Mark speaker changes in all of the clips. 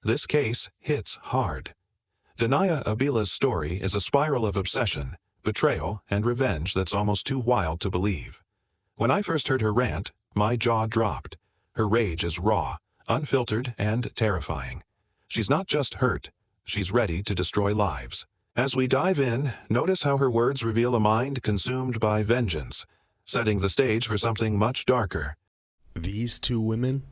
Speaker 1: This case hits hard. Denia Abila's story is a spiral of obsession, betrayal, and revenge that's almost too wild to believe. When I first heard her rant, my jaw dropped. Her rage is raw, unfiltered, and terrifying. She's not just hurt, she's ready to destroy lives. As we dive in, notice how her words reveal a mind consumed by vengeance, setting the stage for something much darker.
Speaker 2: These two women?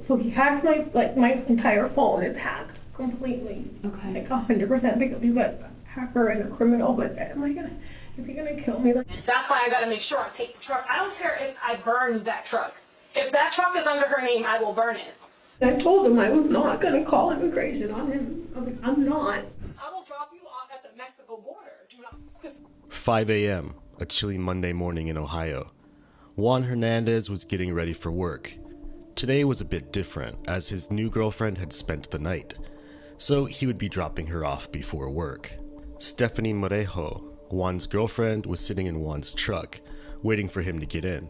Speaker 3: So he hacked my entire phone is hacked completely.
Speaker 4: Okay.
Speaker 3: Like 100% because he's a hacker and a criminal. But is he gonna kill me?
Speaker 5: That's why I gotta make sure I take the truck. I don't care if I burn that truck. If that truck is under her name, I will burn it.
Speaker 3: I told him I was not gonna call immigration on him. I was like, I'm not.
Speaker 5: I will drop you off at the Mexico border. Do not.
Speaker 2: 5 a.m., a chilly Monday morning in Ohio. Juan Hernandez was getting ready for work. Today was a bit different, as his new girlfriend had spent the night, so he would be dropping her off before work. Stephanie Morejo, Juan's girlfriend, was sitting in Juan's truck, waiting for him to get in.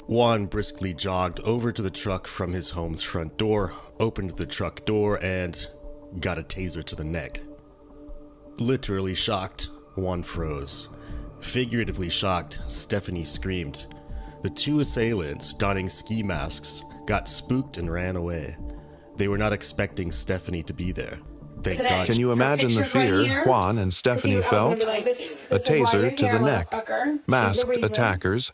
Speaker 2: Juan briskly jogged over to the truck from his home's front door, opened the truck door, and got a taser to the neck. Literally shocked, Juan froze. Figuratively shocked, Stephanie screamed. The two assailants, donning ski masks, got spooked and ran away. They were not expecting Stephanie to be there. Thank God.
Speaker 1: Can you imagine the fear Juan and Stephanie felt? A taser to the neck, masked attackers.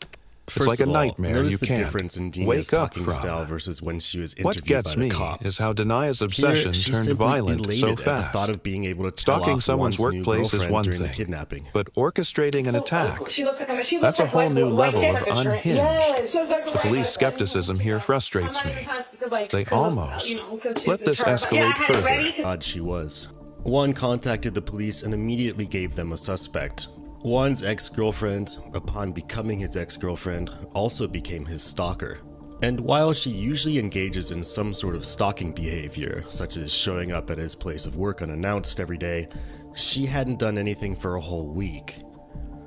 Speaker 1: It's like a nightmare you
Speaker 2: the
Speaker 1: can't
Speaker 2: difference in Denia's
Speaker 1: wake up
Speaker 2: talking
Speaker 1: from.
Speaker 2: style versus when she was
Speaker 1: What
Speaker 2: interviewed
Speaker 1: gets
Speaker 2: by the
Speaker 1: me
Speaker 2: cops.
Speaker 1: is how Denia's obsession
Speaker 2: Here,
Speaker 1: turned violent so
Speaker 2: at the thought
Speaker 1: fast.
Speaker 2: of being able to tell
Speaker 1: Stalking
Speaker 2: off
Speaker 1: someone's
Speaker 2: Juan's new
Speaker 1: workplace is
Speaker 2: girlfriend
Speaker 1: one
Speaker 2: during the
Speaker 1: thing,
Speaker 2: kidnapping.
Speaker 1: but orchestrating an attack,
Speaker 5: That's
Speaker 1: a whole new level of unhinged. The police skepticism here frustrates me. They almost let this escalate further.
Speaker 2: Odd she was. Juan contacted the police and immediately gave them a suspect. Juan's ex-girlfriend, upon becoming his ex-girlfriend, also became his stalker. And while she usually engages in some sort of stalking behavior, such as showing up at his place of work unannounced every day, she hadn't done anything for a whole week.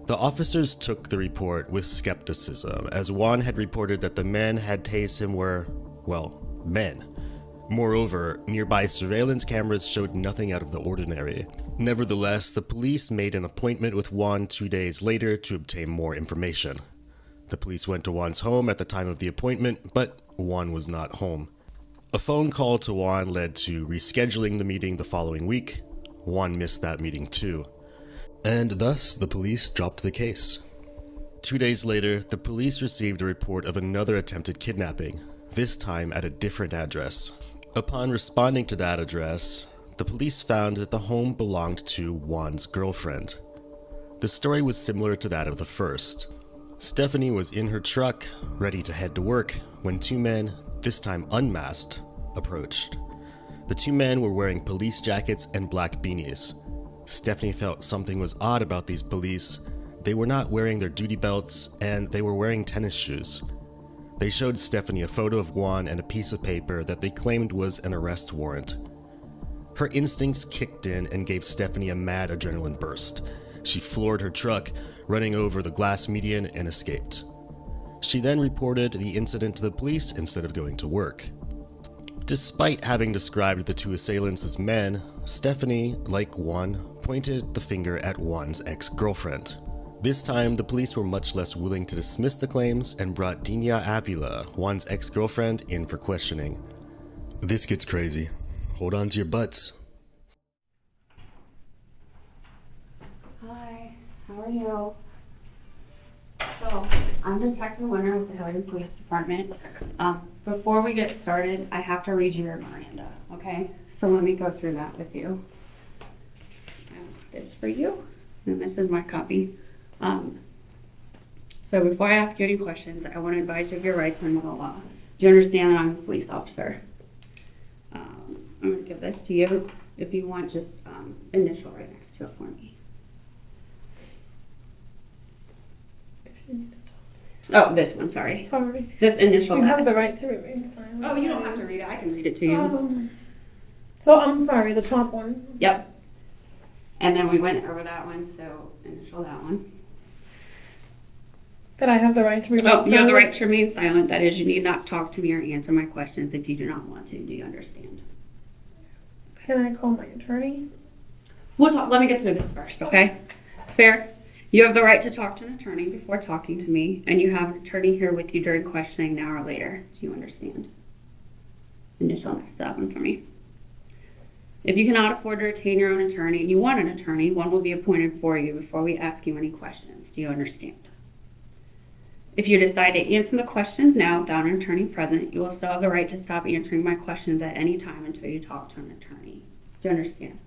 Speaker 2: The officers took the report with skepticism, as Juan had reported that the men had tased him were, well, men. Moreover, nearby surveillance cameras showed nothing out of the ordinary. Nevertheless, the police made an appointment with Juan 2 days later to obtain more information. The police went to Juan's home at the time of the appointment, but Juan was not home. A phone call to Juan led to rescheduling the meeting the following week. Juan missed that meeting too. And thus, the police dropped the case. 2 days later, the police received a report of another attempted kidnapping, this time at a different address. Upon responding to that address, the police found that the home belonged to Juan's girlfriend. The story was similar to that of the first. Stephanie was in her truck, ready to head to work, when two men, this time unmasked, approached. The two men were wearing police jackets and black beanies. Stephanie felt something was odd about these police. They were not wearing their duty belts, and they were wearing tennis shoes. They showed Stephanie a photo of Juan and a piece of paper that they claimed was an arrest warrant. Her instincts kicked in and gave Stephanie a mad adrenaline burst. She floored her truck, running over the glass median, and escaped. She then reported the incident to the police instead of going to work. Despite having described the two assailants as men, Stephanie, like Juan, pointed the finger at Juan's ex-girlfriend. This time, the police were much less willing to dismiss the claims and brought Denia Abila, Juan's ex-girlfriend, in for questioning. This gets crazy. Hold on to your butts.
Speaker 4: Hi, how are you? So, I'm Detective Winter with the Hilliard Police Department. Before we get started, I have to read you your Miranda, okay? So let me go through that with you. This is for you, and this is my copy. So before I ask you any questions, I want to advise you of your rights under the law. Do you understand that I'm a police officer? I'm going to give this to you. If you want, just initial right next to it for me. Oh, this one, sorry.
Speaker 3: Sorry.
Speaker 4: This initial.
Speaker 3: You have the right to remain silent.
Speaker 4: Oh, you don't have to read it. I can read it to you.
Speaker 3: So I'm sorry, the top one.
Speaker 4: Yep. And then we went over that one, so initial that one.
Speaker 3: That I have the right to remain silent.
Speaker 4: You have the right to remain silent. That is, you need not talk to me or answer my questions if you do not want to. Do you understand?
Speaker 3: Can I call my attorney?
Speaker 4: We'll talk, let me get through this first, okay? Fair? You have the right to talk to an attorney before talking to me, and you have an attorney here with you during questioning now or later. Do you understand? Initial next step one for me. If you cannot afford to retain your own attorney and you want an attorney, one will be appointed for you before we ask you any questions. Do you understand? If you decide to answer the questions now without an attorney present, you will still have the right to stop answering my questions at any time until you talk to an attorney. Do you understand?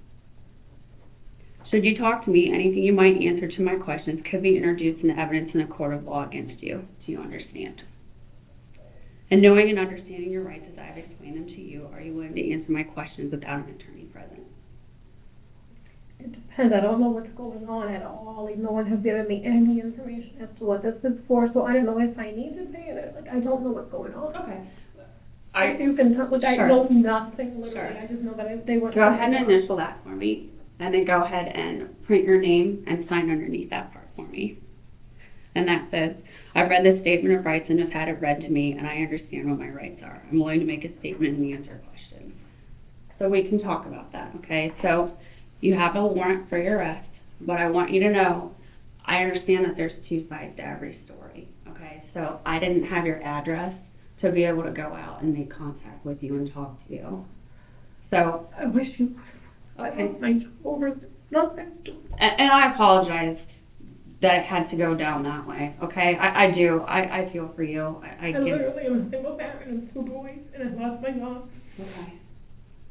Speaker 4: Should you talk to me, anything you might answer to my questions could be introduced into evidence in a court of law against you. Do you understand? And knowing and understanding your rights as I have explained them to you, are you willing to answer my questions without an attorney present?
Speaker 3: It depends. I don't know what's going on at all. No one has given me any information as to what this is for, so I don't know if I need to pay it. Like, I don't know what's going on.
Speaker 4: Okay.
Speaker 3: You can tell, like, I
Speaker 4: Sure.
Speaker 3: know nothing, literally.
Speaker 4: Sure.
Speaker 3: I just know that they want
Speaker 4: Go ahead and initial that for me, and then go ahead and print your name and sign underneath that part for me. And that says, I've read this statement of rights and have had it read to me, and I understand what my rights are. I'm willing to make a statement and answer questions. So we can talk about that, okay? So you have a warrant for your arrest, but I want you to know, I understand that there's two sides to every story, okay? So I didn't have your address to be able to go out and make contact with you and talk to you. So,
Speaker 3: I wish you would. I
Speaker 4: Okay.
Speaker 3: lost my job over nothing.
Speaker 4: and I apologize that it had to go down that way, okay? I do. I feel for you. I
Speaker 3: I
Speaker 4: get it.
Speaker 3: literally am a single parent of 2 boys, and I lost my job
Speaker 4: Okay.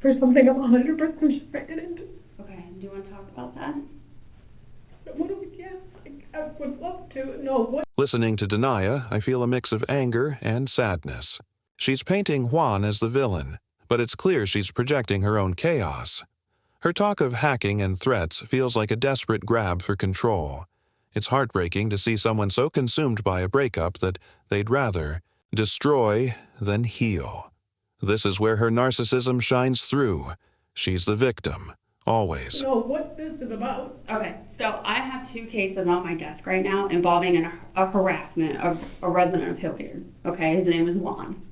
Speaker 3: for something I'm 100% sure I didn't.
Speaker 4: Okay. Do you want to talk about that?
Speaker 3: What do we get? I would love to know what.
Speaker 1: Listening to Denia, I feel a mix of anger and sadness. She's painting Juan as the villain, but it's clear she's projecting her own chaos. Her talk of hacking and threats feels like a desperate grab for control. It's heartbreaking to see someone so consumed by a breakup that they'd rather destroy than heal. This is where her narcissism shines through. She's the victim, always.
Speaker 3: Know what this is about.
Speaker 4: Okay. So I have 2 cases on my desk right now involving a harassment of a resident of Hilliard. Okay. His name is Juan.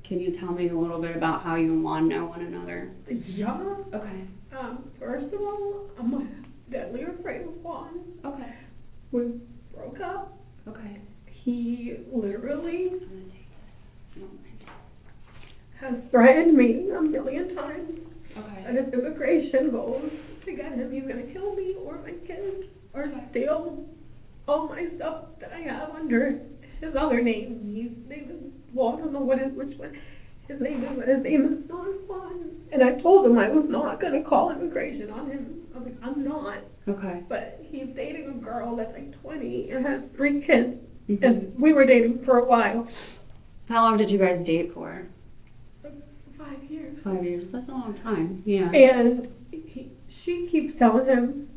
Speaker 4: Can you tell me a little bit about how you and Juan know one another?
Speaker 3: Yeah.
Speaker 4: Okay.
Speaker 3: First of all, I'm deadly afraid of Juan.
Speaker 4: Okay.
Speaker 3: We broke up.
Speaker 4: Okay.
Speaker 3: He literally
Speaker 4: I'm gonna take this. I don't mind.
Speaker 3: has threatened me a million times.
Speaker 4: Okay.
Speaker 3: And if immigration goes to get him, he's gonna kill me or my kids or steal all my stuff that I have under his other name. His name is, well, I don't know which one his name is, but his name is not Juan. And I told him I was not gonna call immigration on him. I was like, I'm not.
Speaker 4: Okay.
Speaker 3: But he's dating a girl that's like 20 and has 3 kids.
Speaker 4: Mhm.
Speaker 3: And we were dating for a while.
Speaker 4: How long did you guys date for?
Speaker 3: 5 years.
Speaker 4: 5 years. That's a long time. Yeah.
Speaker 3: And she keeps telling him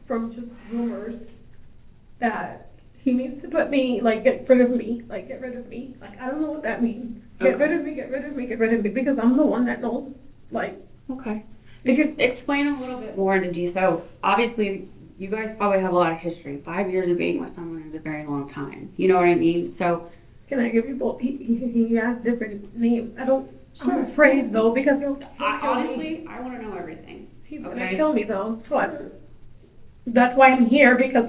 Speaker 3: from just rumors that he needs to put me, like, get rid of me. Like, I don't know what that means. Get rid of me, because I'm the one that knows, like.
Speaker 4: Okay. Could you explain a little bit more into detail? Obviously, you guys probably have a lot of history. 5 years of being with someone is a very long time. You know what I mean? So.
Speaker 3: Can I give you both? He has different names.
Speaker 4: Sure.
Speaker 3: I'm afraid, though, because
Speaker 4: Honestly, I want to know everything.
Speaker 3: he's
Speaker 4: okay.
Speaker 3: gonna kill me, though. So that's why I'm here, because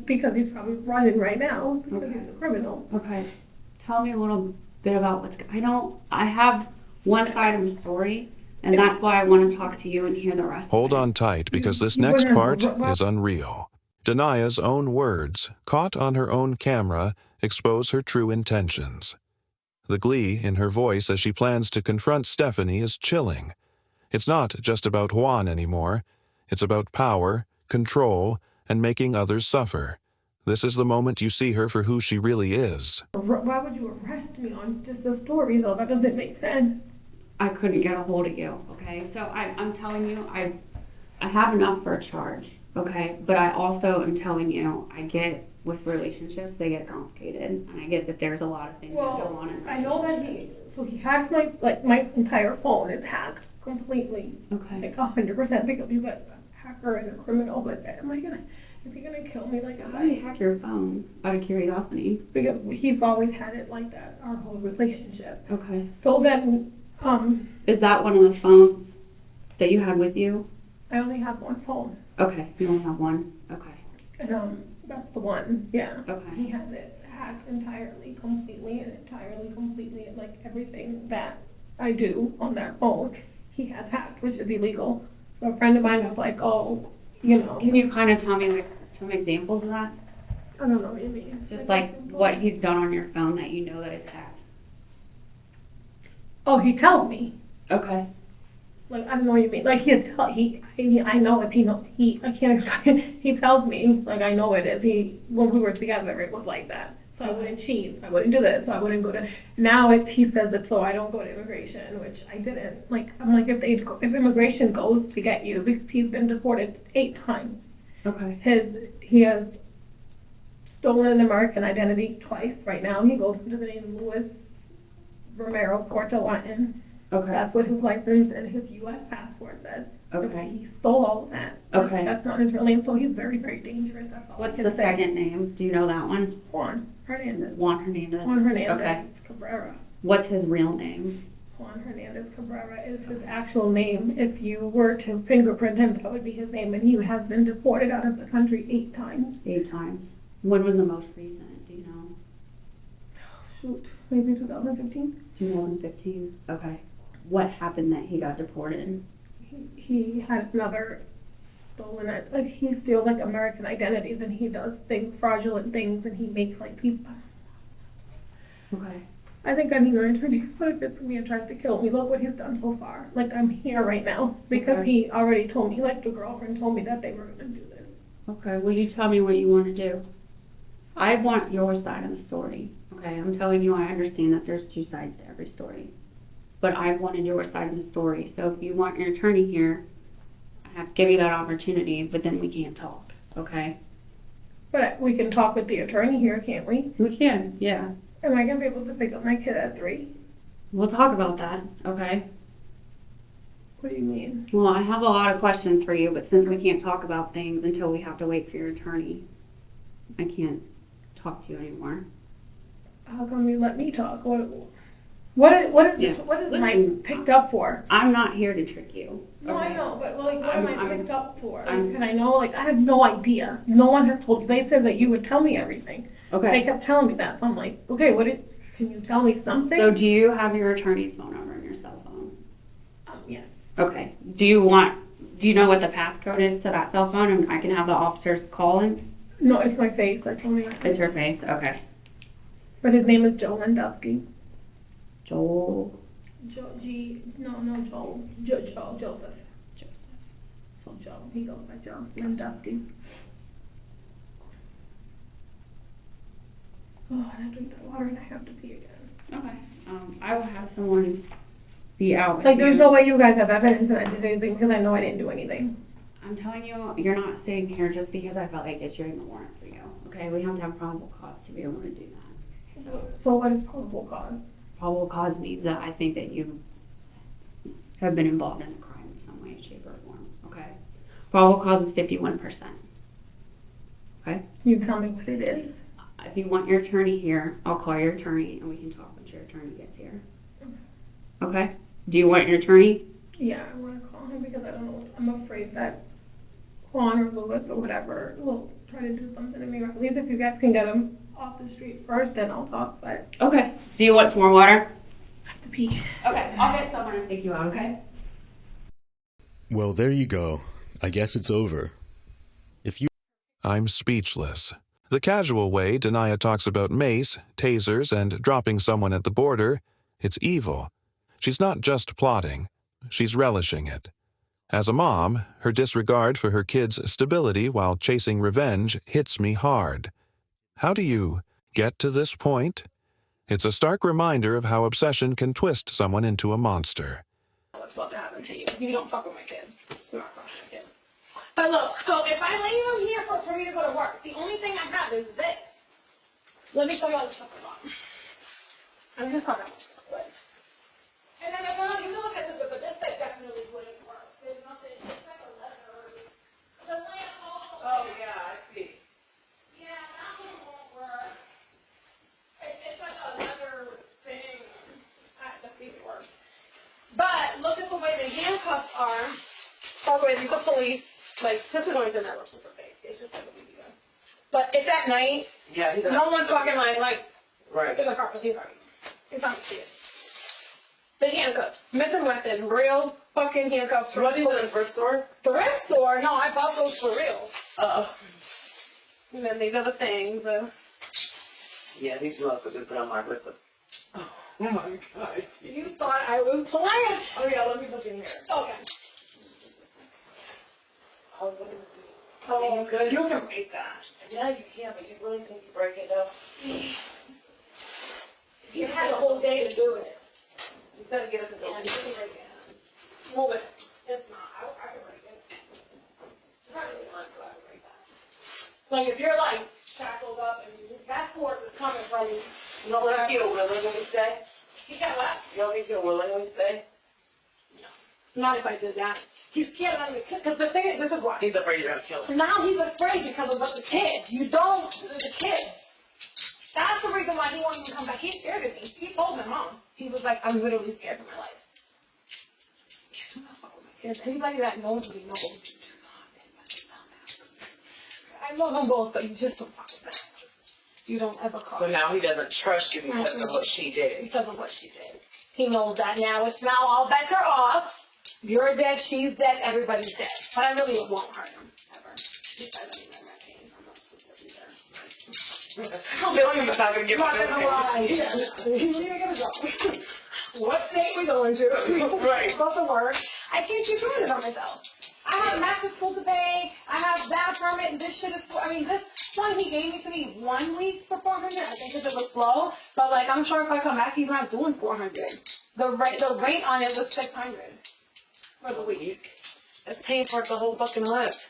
Speaker 3: because he's probably running right now, because
Speaker 4: Okay.
Speaker 3: he's a criminal.
Speaker 4: Okay. Tell me a little bit about I have one side of the story, and that's why I want to talk to you and hear the rest.
Speaker 1: Hold
Speaker 4: of it.
Speaker 1: on tight, because this
Speaker 3: You
Speaker 1: next
Speaker 3: wouldn't-
Speaker 1: part is unreal. Denia's own words, caught on her own camera, expose her true intentions. The glee in her voice as she plans to confront Stephanie is chilling. It's not just about Juan anymore. It's about power, control, and making others suffer. This is the moment you see her for who she really is.
Speaker 3: Why would you arrest me on just a story, though? That doesn't make sense.
Speaker 4: I couldn't get a hold of you, okay? So I'm telling you, I have enough for a charge, okay? But I also am telling you, I get with relationships, they get complicated, and I get that there's a lot of things that go on in
Speaker 3: I know that he hacked my entire phone is hacked completely.
Speaker 4: Okay.
Speaker 3: Like 100%, because he's a hacker and a criminal, but is he gonna kill me like
Speaker 4: How do you hack your phone, out of curiosity?
Speaker 3: Because he's always had it like that, our whole relationship.
Speaker 4: Okay.
Speaker 3: So then,
Speaker 4: Is that one of the phones that you had with you?
Speaker 3: I only have one phone.
Speaker 4: Okay, you only have one? Okay.
Speaker 3: And, that's the one, yeah.
Speaker 4: Okay.
Speaker 3: He has it hacked entirely, completely, like everything that I do on that phone, he has hacked, which is illegal. So a friend of mine was like, oh, you know.
Speaker 4: Can you kind of tell me like some examples of that?
Speaker 3: I don't know what you mean.
Speaker 4: Just like what he's done on your phone that you know that it's hacked.
Speaker 3: Oh, he tells me.
Speaker 4: Okay.
Speaker 3: Like, I don't know what you mean. Like, I know if he knows, I can't explain it. He tells me, like, I know it is. When we were together, it was like that. So I wouldn't cheat. I wouldn't do this. I wouldn't go to, now he says it so I don't go to immigration, which I didn't. Like, I'm like, if immigration goes to get you, because he's been deported 8 times.
Speaker 4: Okay.
Speaker 3: He has stolen an American identity twice right now. He goes under the name Luis Romero Porta Latin.
Speaker 4: Okay.
Speaker 3: That's what his license and his U.S. passport says.
Speaker 4: Okay.
Speaker 3: He stole all of that.
Speaker 4: Okay.
Speaker 3: That's not his real name, so he's very, very dangerous. That's all
Speaker 4: What's
Speaker 3: I can
Speaker 4: the
Speaker 3: say.
Speaker 4: second name? Do you know that one?
Speaker 3: Juan Hernandez.
Speaker 4: Juan Hernandez.
Speaker 3: Juan Hernandez
Speaker 4: Okay.
Speaker 3: Cabrera.
Speaker 4: What's his real name?
Speaker 3: Juan Hernandez Cabrera is his actual name. If you were to fingerprint him, that would be his name, and he has been deported out of the country 8 times.
Speaker 4: 8 times. When was the most recent? Do you know?
Speaker 3: Shoot, maybe 2015.
Speaker 4: 2015. Okay. What happened that he got deported?
Speaker 3: He had another stolen it. Like, he steals like American identities, and he does things, fraudulent things, and he makes like people.
Speaker 4: Okay.
Speaker 3: I think I need an attorney. What if it's me and tries to kill me? Look what he's done so far. Like, I'm here right now because
Speaker 4: Okay.
Speaker 3: he already told me, like the girlfriend told me that they were going to do this.
Speaker 4: Okay. Will you tell me what you want to do? I want your side of the story. Okay. I'm telling you, I understand that there's 2 sides to every story. But I wanted your side of the story. So if you want your attorney here, I have to give you that opportunity, but then we can't talk. Okay?
Speaker 3: But we can talk with the attorney here, can't we?
Speaker 4: We can, yeah.
Speaker 3: Am I going to be able to pick up my kid at 3?
Speaker 4: We'll talk about that, okay?
Speaker 3: What do you mean?
Speaker 4: Well, I have a lot of questions for you, but since we can't talk about things until we have to wait for your attorney, I can't talk to you anymore.
Speaker 3: How come you let me talk? What is Mike picked up for?
Speaker 4: I'm not here to trick you.
Speaker 3: No,
Speaker 4: okay?
Speaker 3: I know, but like, what am I picked up for?
Speaker 4: I'm-
Speaker 3: And I know, like, I have no idea. No one has told you. They said that you would tell me everything.
Speaker 4: Okay.
Speaker 3: They kept telling me that. So I'm like, okay, can you tell me something?
Speaker 4: So do you have your attorney's phone number on your cell phone?
Speaker 3: Yes.
Speaker 4: Okay. Do you know what the passcode is to that cell phone, and I can have the officers call in?
Speaker 3: No, it's my face. I told me.
Speaker 4: It's your face? Okay.
Speaker 3: But his name is Joe Lendowski.
Speaker 4: Joel.
Speaker 3: Joel. Joseph. So Joe. He goes by Joe Lendowski. Oh, I have to drink that water and I have to pee again.
Speaker 4: Okay. I will have someone be out with
Speaker 3: Like,
Speaker 4: you.
Speaker 3: there's no way you guys have evidence that I did anything because I know I didn't do anything.
Speaker 4: I'm telling you, you're not sitting here just because I felt like issuing a warrant for you. Okay? We have to have probable cause to be able to do that.
Speaker 3: So what is probable cause?
Speaker 4: Probable cause means that I think that you have been involved in a crime in some way, shape, or form. Okay? Probable cause is 51%. Okay?
Speaker 3: You tell me what it is.
Speaker 4: If you want your attorney here, I'll call your attorney and we can talk once your attorney gets here. Okay? Do you want your attorney?
Speaker 3: Yeah, I want to call him because I don't know. I'm afraid that Juan or Louis or whatever will try to do something to me. At least if you guys can get him off the street first, then I'll talk. But
Speaker 4: Okay. Do you want some more water?
Speaker 3: I have to pee.
Speaker 4: Okay. I'll get someone to take you out, okay?
Speaker 2: Well, there you go. I guess it's over.
Speaker 1: I'm speechless. The casual way Denia talks about mace, tasers, and dropping someone at the border, it's evil. She's not just plotting, she's relishing it. As a mom, her disregard for her kids' stability while chasing revenge hits me hard. How do you get to this point? It's a stark reminder of how obsession can twist someone into a monster.
Speaker 5: What's about to happen to you? You don't fuck with my kids. You're not fucking with my kids. But look, so if I lay you here for me to go to work, the only thing I have is this. Let me show you all the stuff I got. I mean, just not that much stuff, but. And then you can look at this, but this thing definitely wouldn't work. There's nothing, it's like a leather. The lamp also.
Speaker 6: Oh, yeah, I see.
Speaker 5: Yeah, that one won't work. It's like a leather thing. That defeats it works. But look at the way the handcuffs are, by the way, the police, like, this is always in that super fake. It's just like a BB gun. But it's at night.
Speaker 6: Yeah, he does.
Speaker 5: No one's fucking like,
Speaker 6: Right.
Speaker 5: in the car. He's not see it. The handcuffs. Smith & Wesson, real fucking handcuffs.
Speaker 6: What these in the thrift store?
Speaker 5: Thrift store? No, I bought those for real.
Speaker 6: Uh-oh.
Speaker 5: And then these other things.
Speaker 6: Yeah, these motherfuckers been put on my list of... Oh my god.
Speaker 5: You thought I was playing.
Speaker 6: Oh yeah, let me look in here.
Speaker 5: Okay.
Speaker 6: Oh, what is it?
Speaker 5: Oh, good. You can make that.
Speaker 6: Yeah, you can, but you really think you break it up?
Speaker 5: You had a whole day to do it.
Speaker 6: You gotta get up and go.
Speaker 5: Yeah, you can break it. Move it. It's not. I can break it. It's not really not, so I can break that. Like, if you're, like, shackled up and that force is coming from you.
Speaker 6: You don't want to feel willing when we stay?
Speaker 5: You can't laugh.
Speaker 6: You don't feel willing when we stay?
Speaker 5: Not if I did that. He's scared of me. Because the thing is, this is why.
Speaker 6: He's afraid you're gonna kill him.
Speaker 5: Now he's afraid because of what the kids. You don't, the kids. That's the reason why he wanted to come back. He's scared of me. He told my mom. He was like, I'm literally scared for my life. You do not fuck with my kids. Anybody that knows me knows. You do not mess with Max. I love them both, but you just don't fuck with them. You don't ever call.
Speaker 6: So now he doesn't trust you because of what she did.
Speaker 5: Because of what she did. He knows that now. It's now all bets are off. You're dead, she's dead, everybody's dead. But I really won't hurt him, ever.
Speaker 6: I'm telling him not gonna give
Speaker 5: Not gonna lie. You're gonna go. What state we going to?
Speaker 6: Right.
Speaker 5: Supposed to work. I can't keep doing it on myself. I have Max's school to pay. I have that permit, and this shit is. I mean, this one he gave me to me 1 week for 400. I think because it was slow. But like, I'm sure if I come back, he's not doing 400. The rate on it was 600 for the week.
Speaker 6: That's paying for the whole fucking life.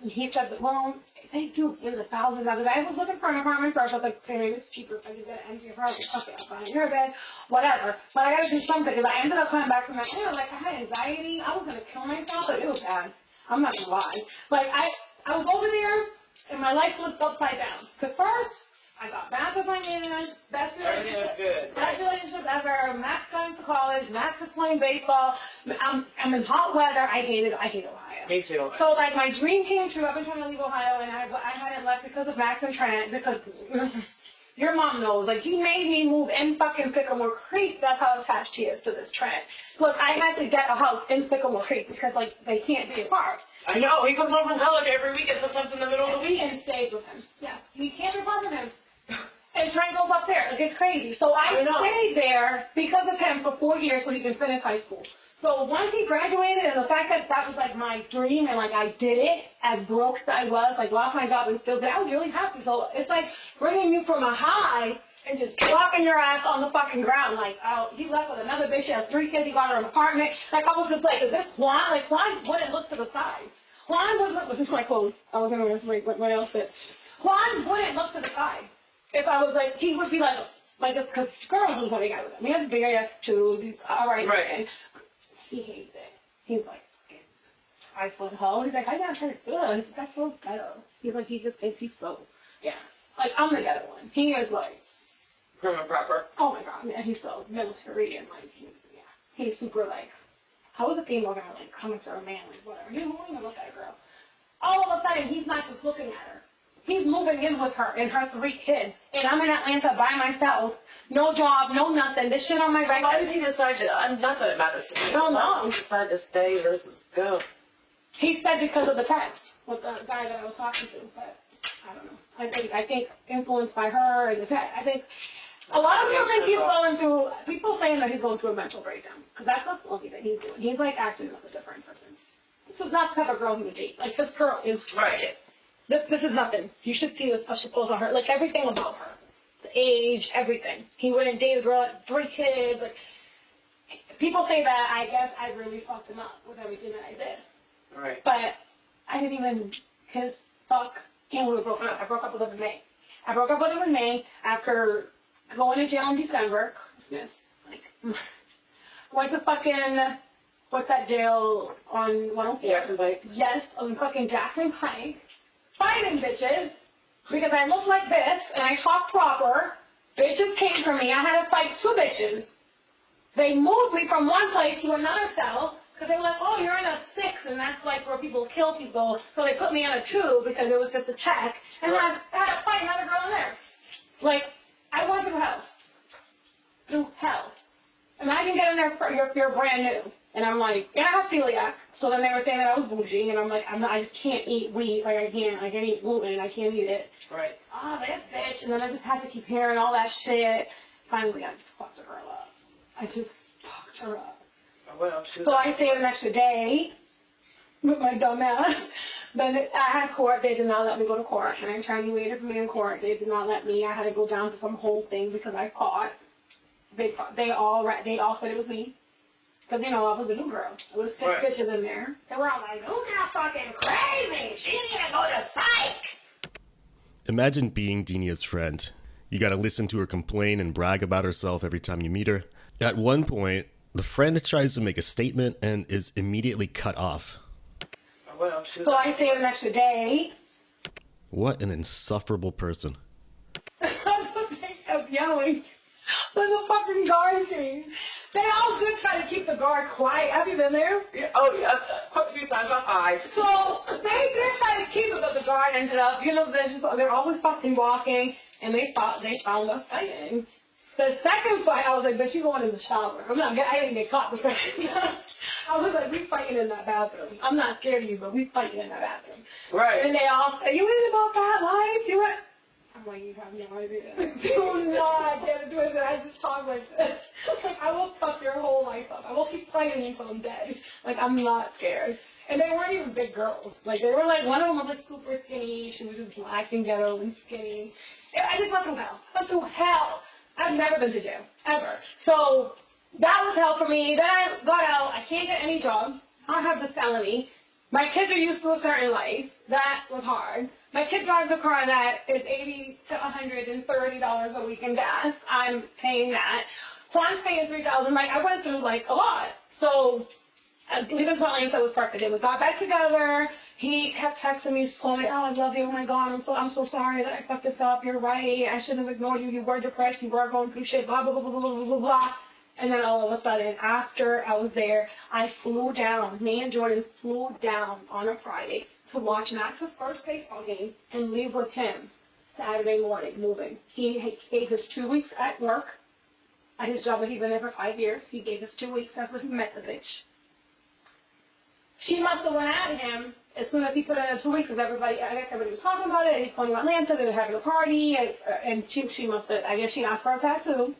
Speaker 5: He said, well, they do give $1,000. I was looking for an apartment first. I was like, okay, maybe it's cheaper if I could get an empty apartment. Okay, I'll find your bed, whatever. But I gotta do something because I ended up coming back from that. Like, I had anxiety. I was gonna kill myself, but it was bad. I'm not gonna lie. Like, I was over there and my life flipped upside down. Because first, I got back with my man, best relationship,
Speaker 6: good.
Speaker 5: best relationship ever. Max going to college, Max is playing baseball. I'm in hot weather. I hate Ohio.
Speaker 6: Me too.
Speaker 5: So like my dream came true. I've been trying to leave Ohio, and I hadn't left because of Max and Trent. Because your mom knows, like he made me move in fucking Sycamore Creek. That's how attached he is to this Trent. Look, I had to get a house in Sycamore Creek because like they can't be apart.
Speaker 6: I know. He comes home from college every weekend, sometimes in the middle of the week.
Speaker 5: And stays with him. Yeah, we can't be apart with him. And Trent goes up there. Like it's crazy. So I stayed there because of him for 4 years so he can finish high school. So once he graduated, and the fact that that was like my dream, and like I did it, as broke as I was, like lost my job and still did, I was really happy. So it's like bringing you from a high and just dropping your ass on the fucking ground. Like, oh, he left with another bitch. She has 3 kids. He got her an apartment. Like I was just like, is this Juan? Like Juan wouldn't look to the side. Juan would look. Was this my clothes? I was gonna make my outfit. Juan wouldn't look to the side. If I was like, he would be like, because girls was having guy with him. He has a big ass too. He's all right.
Speaker 6: Right.
Speaker 5: He hates it. He's like, 5 foot hoe. He's like, I got her good. He's like, that's so ghetto. He's like, he just thinks he's so, yeah. Like, I'm the ghetto one. He is like,
Speaker 6: Prim and proper.
Speaker 5: oh my god, man, he's so military and like, he's super like, how is a female gonna like come after a man, like whatever. He won't even look at a girl. All of a sudden, he's not just looking at her. He's moving in with her and her 3 kids. And I'm in Atlanta by myself. No job, no nothing. This shit on my record.
Speaker 6: Why did he decide to, not that it matters to me.
Speaker 5: No, no.
Speaker 6: He decided to stay versus go.
Speaker 5: He said because of the text with the guy that I was talking to, but I don't know. I think influenced by her and the text. I think a lot of people think he's going through, people saying that he's going through a mental breakdown. Because that's not the only thing he's doing. He's like acting like a different person. This is not the type of girl he would date. Like this girl is
Speaker 6: Right.
Speaker 5: This is nothing. You should see the stuff she posts on her. Like everything about her. The age, everything. He wouldn't date a girl at 3 kids. Like people say that I guess I really fucked him up with everything that I did.
Speaker 6: Right.
Speaker 5: But I didn't even kiss, fuck, and we were broken up. I broke up with him in May. I broke up with him in May after going to jail in December, Christmas. Like went to fucking what's that jail on 104?
Speaker 6: Jackson Pike.
Speaker 5: Yes, on fucking Jackson Pike. Fighting bitches because I look like this and I talk proper. Bitches came for me. I had to fight 2 bitches. They moved me from one place to another cell because they were like, oh, you're in a 6, and that's like where people kill people. So they put me in a 2 because it was just a check. And then I had to fight another girl in there. Like, I went through hell. Through hell. Imagine getting there for you're brand new. And I'm like, and I have celiac. So then they were saying that I was bougie, and I'm like, I just can't eat wheat. Like, I can't eat gluten. I can't eat it.
Speaker 6: Right.
Speaker 5: Oh, this bitch. And then I just had to keep hearing all that shit. Finally, I just fucked the girl up. I just fucked her up. So I stayed an extra day with my dumb ass. Then I had court. They did not let me go to court. And I tried to wait for me in court. They did not let me. I had to go down to some whole thing because I fought. They all said it was me. Because, you know, I was a new girl. There was 6 bitches in there. They were all like, "Oh, that's fucking crazy. She need to go to psych."
Speaker 2: Imagine being Denia's friend. You gotta listen to her complain and brag about herself every time you meet her. At one point, the friend tries to make a statement and is immediately cut off.
Speaker 5: So I stayed an extra day.
Speaker 2: What an insufferable person.
Speaker 5: They kept yelling. When the fucking guard came. They all did try to keep the guard quiet. Have you been there?
Speaker 6: Yeah, oh, yeah. A few times. I'm high.
Speaker 5: So they did try to keep it, but the guard ended up, you know, they're always fucking walking, and they found us fighting. The second fight, I was like, "But you going in the shower?" I didn't get caught the second time. I was like, "We fighting in that bathroom. I'm not scared of you, but we fighting in that bathroom."
Speaker 6: Right.
Speaker 5: And they all say, "You ain't about that life. You ain't." I'm like, "You have no idea. Do not get into it." And I just talk like this. Like, I will fuck your whole life up. I will keep fighting until I'm dead. Like, I'm not scared. And they weren't even big girls. Like, they were like, one of them was like super skinny. She was just black and ghetto and skinny. And I just went through hell. Went through hell. I've never been to jail, ever. So that was hell for me. Then I got out. I can't get any job. I don't have this felony. My kids are used to a certain life. That was hard. My kid drives a car that is $80 to $130 a week in gas. I'm paying that. Juan's paying $3,000. Like, I went through like a lot. So leaving Atlanta was perfect. Then we got back together. He kept texting me, calling me, "Oh, I love you. Oh my God, I'm so sorry that I fucked this up. You're right. I shouldn't have ignored you. You were depressed. You were going through shit. Blah blah blah blah blah blah blah blah." And then all of a sudden, after I was there, I flew down. Me and Jordan flew down on a Friday to watch Max's first baseball game and leave with him Saturday morning, moving. He gave us 2 weeks at work, at his job that he'd been there for 5 years. He gave us 2 weeks. That's when he met the bitch. She must have went at him as soon as he put in 2 weeks, because I guess everybody was talking about it. He's going to Atlanta. They were having a party, and she must have. I guess she asked for a tattoo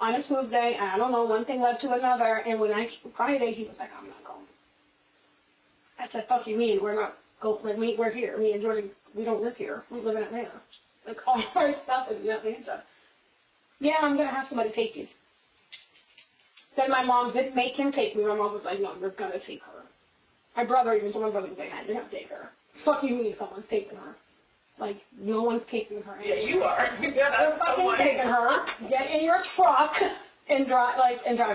Speaker 5: on a Tuesday. And I don't know. One thing led to another, and when Friday, he was like, "I'm not going." I said, "Fuck you, mean? We're not going. Like, we're here. Me and Jordan, we don't live here. We live in Atlanta. Like, all our stuff is in Atlanta." "Yeah, I'm gonna have somebody take you." Then my mom didn't make him take me. My mom was like, "No, you're gonna take her." My brother even told my brother, "You're gonna have to take her." "Fuck you, mean someone's taking her." Like, no one's taking her.
Speaker 6: Yeah, you are. Yeah,
Speaker 5: They're
Speaker 6: that's
Speaker 5: fucking
Speaker 6: someone.
Speaker 5: taking her. Get in your truck and drive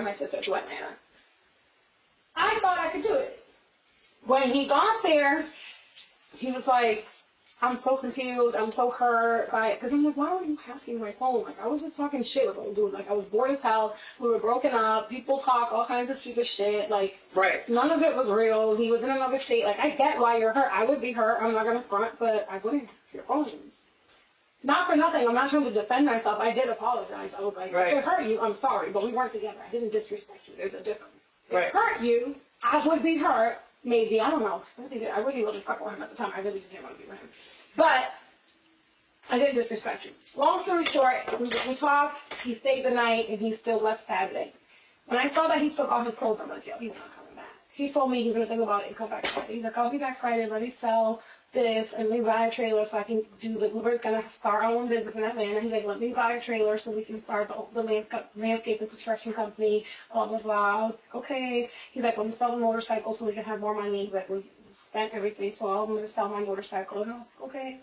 Speaker 5: my sister to Atlanta. I thought I could do it. When he got there, he was like, "I'm so confused. I'm so hurt by it." Because I'm like, "Why were you asking my phone?" Like, I was just talking shit with old dude. Like, I was bored as hell. We were broken up. People talk all kinds of stupid shit. Like,
Speaker 6: Right.
Speaker 5: none of it was real. He was in another state. Like, I get why you're hurt. I would be hurt. I'm not going to front, but I wouldn't have your phone. Not for nothing. I'm not trying to defend myself. I did apologize. I was like,
Speaker 6: Right.
Speaker 5: "If it hurt you, I'm sorry, but we weren't together. I didn't disrespect you. There's a difference. If
Speaker 6: Right.
Speaker 5: it hurt you, I would be hurt. Maybe. I don't know. I really wasn't fucking with him at the time. I really just didn't want to be with him. But I didn't disrespect you. Long story short, we talked. He stayed the night, and he still left Saturday. When I saw that he took off his clothes, I'm like, "Yo, he's not coming back." He told me he's going to think about it and come back Friday. He's like, "I'll be back Friday. Let me sell this and let me buy a trailer so I can do the, we're going to start our own business in Atlanta." He's like, "Let me buy a trailer so we can start the landscape and construction company, blah, blah, blah." I was like, "Okay." He's like, "Let me sell the motorcycle so we can have more money." He's like, "We spent everything, so I'm going to sell my motorcycle." And I was like, "Okay."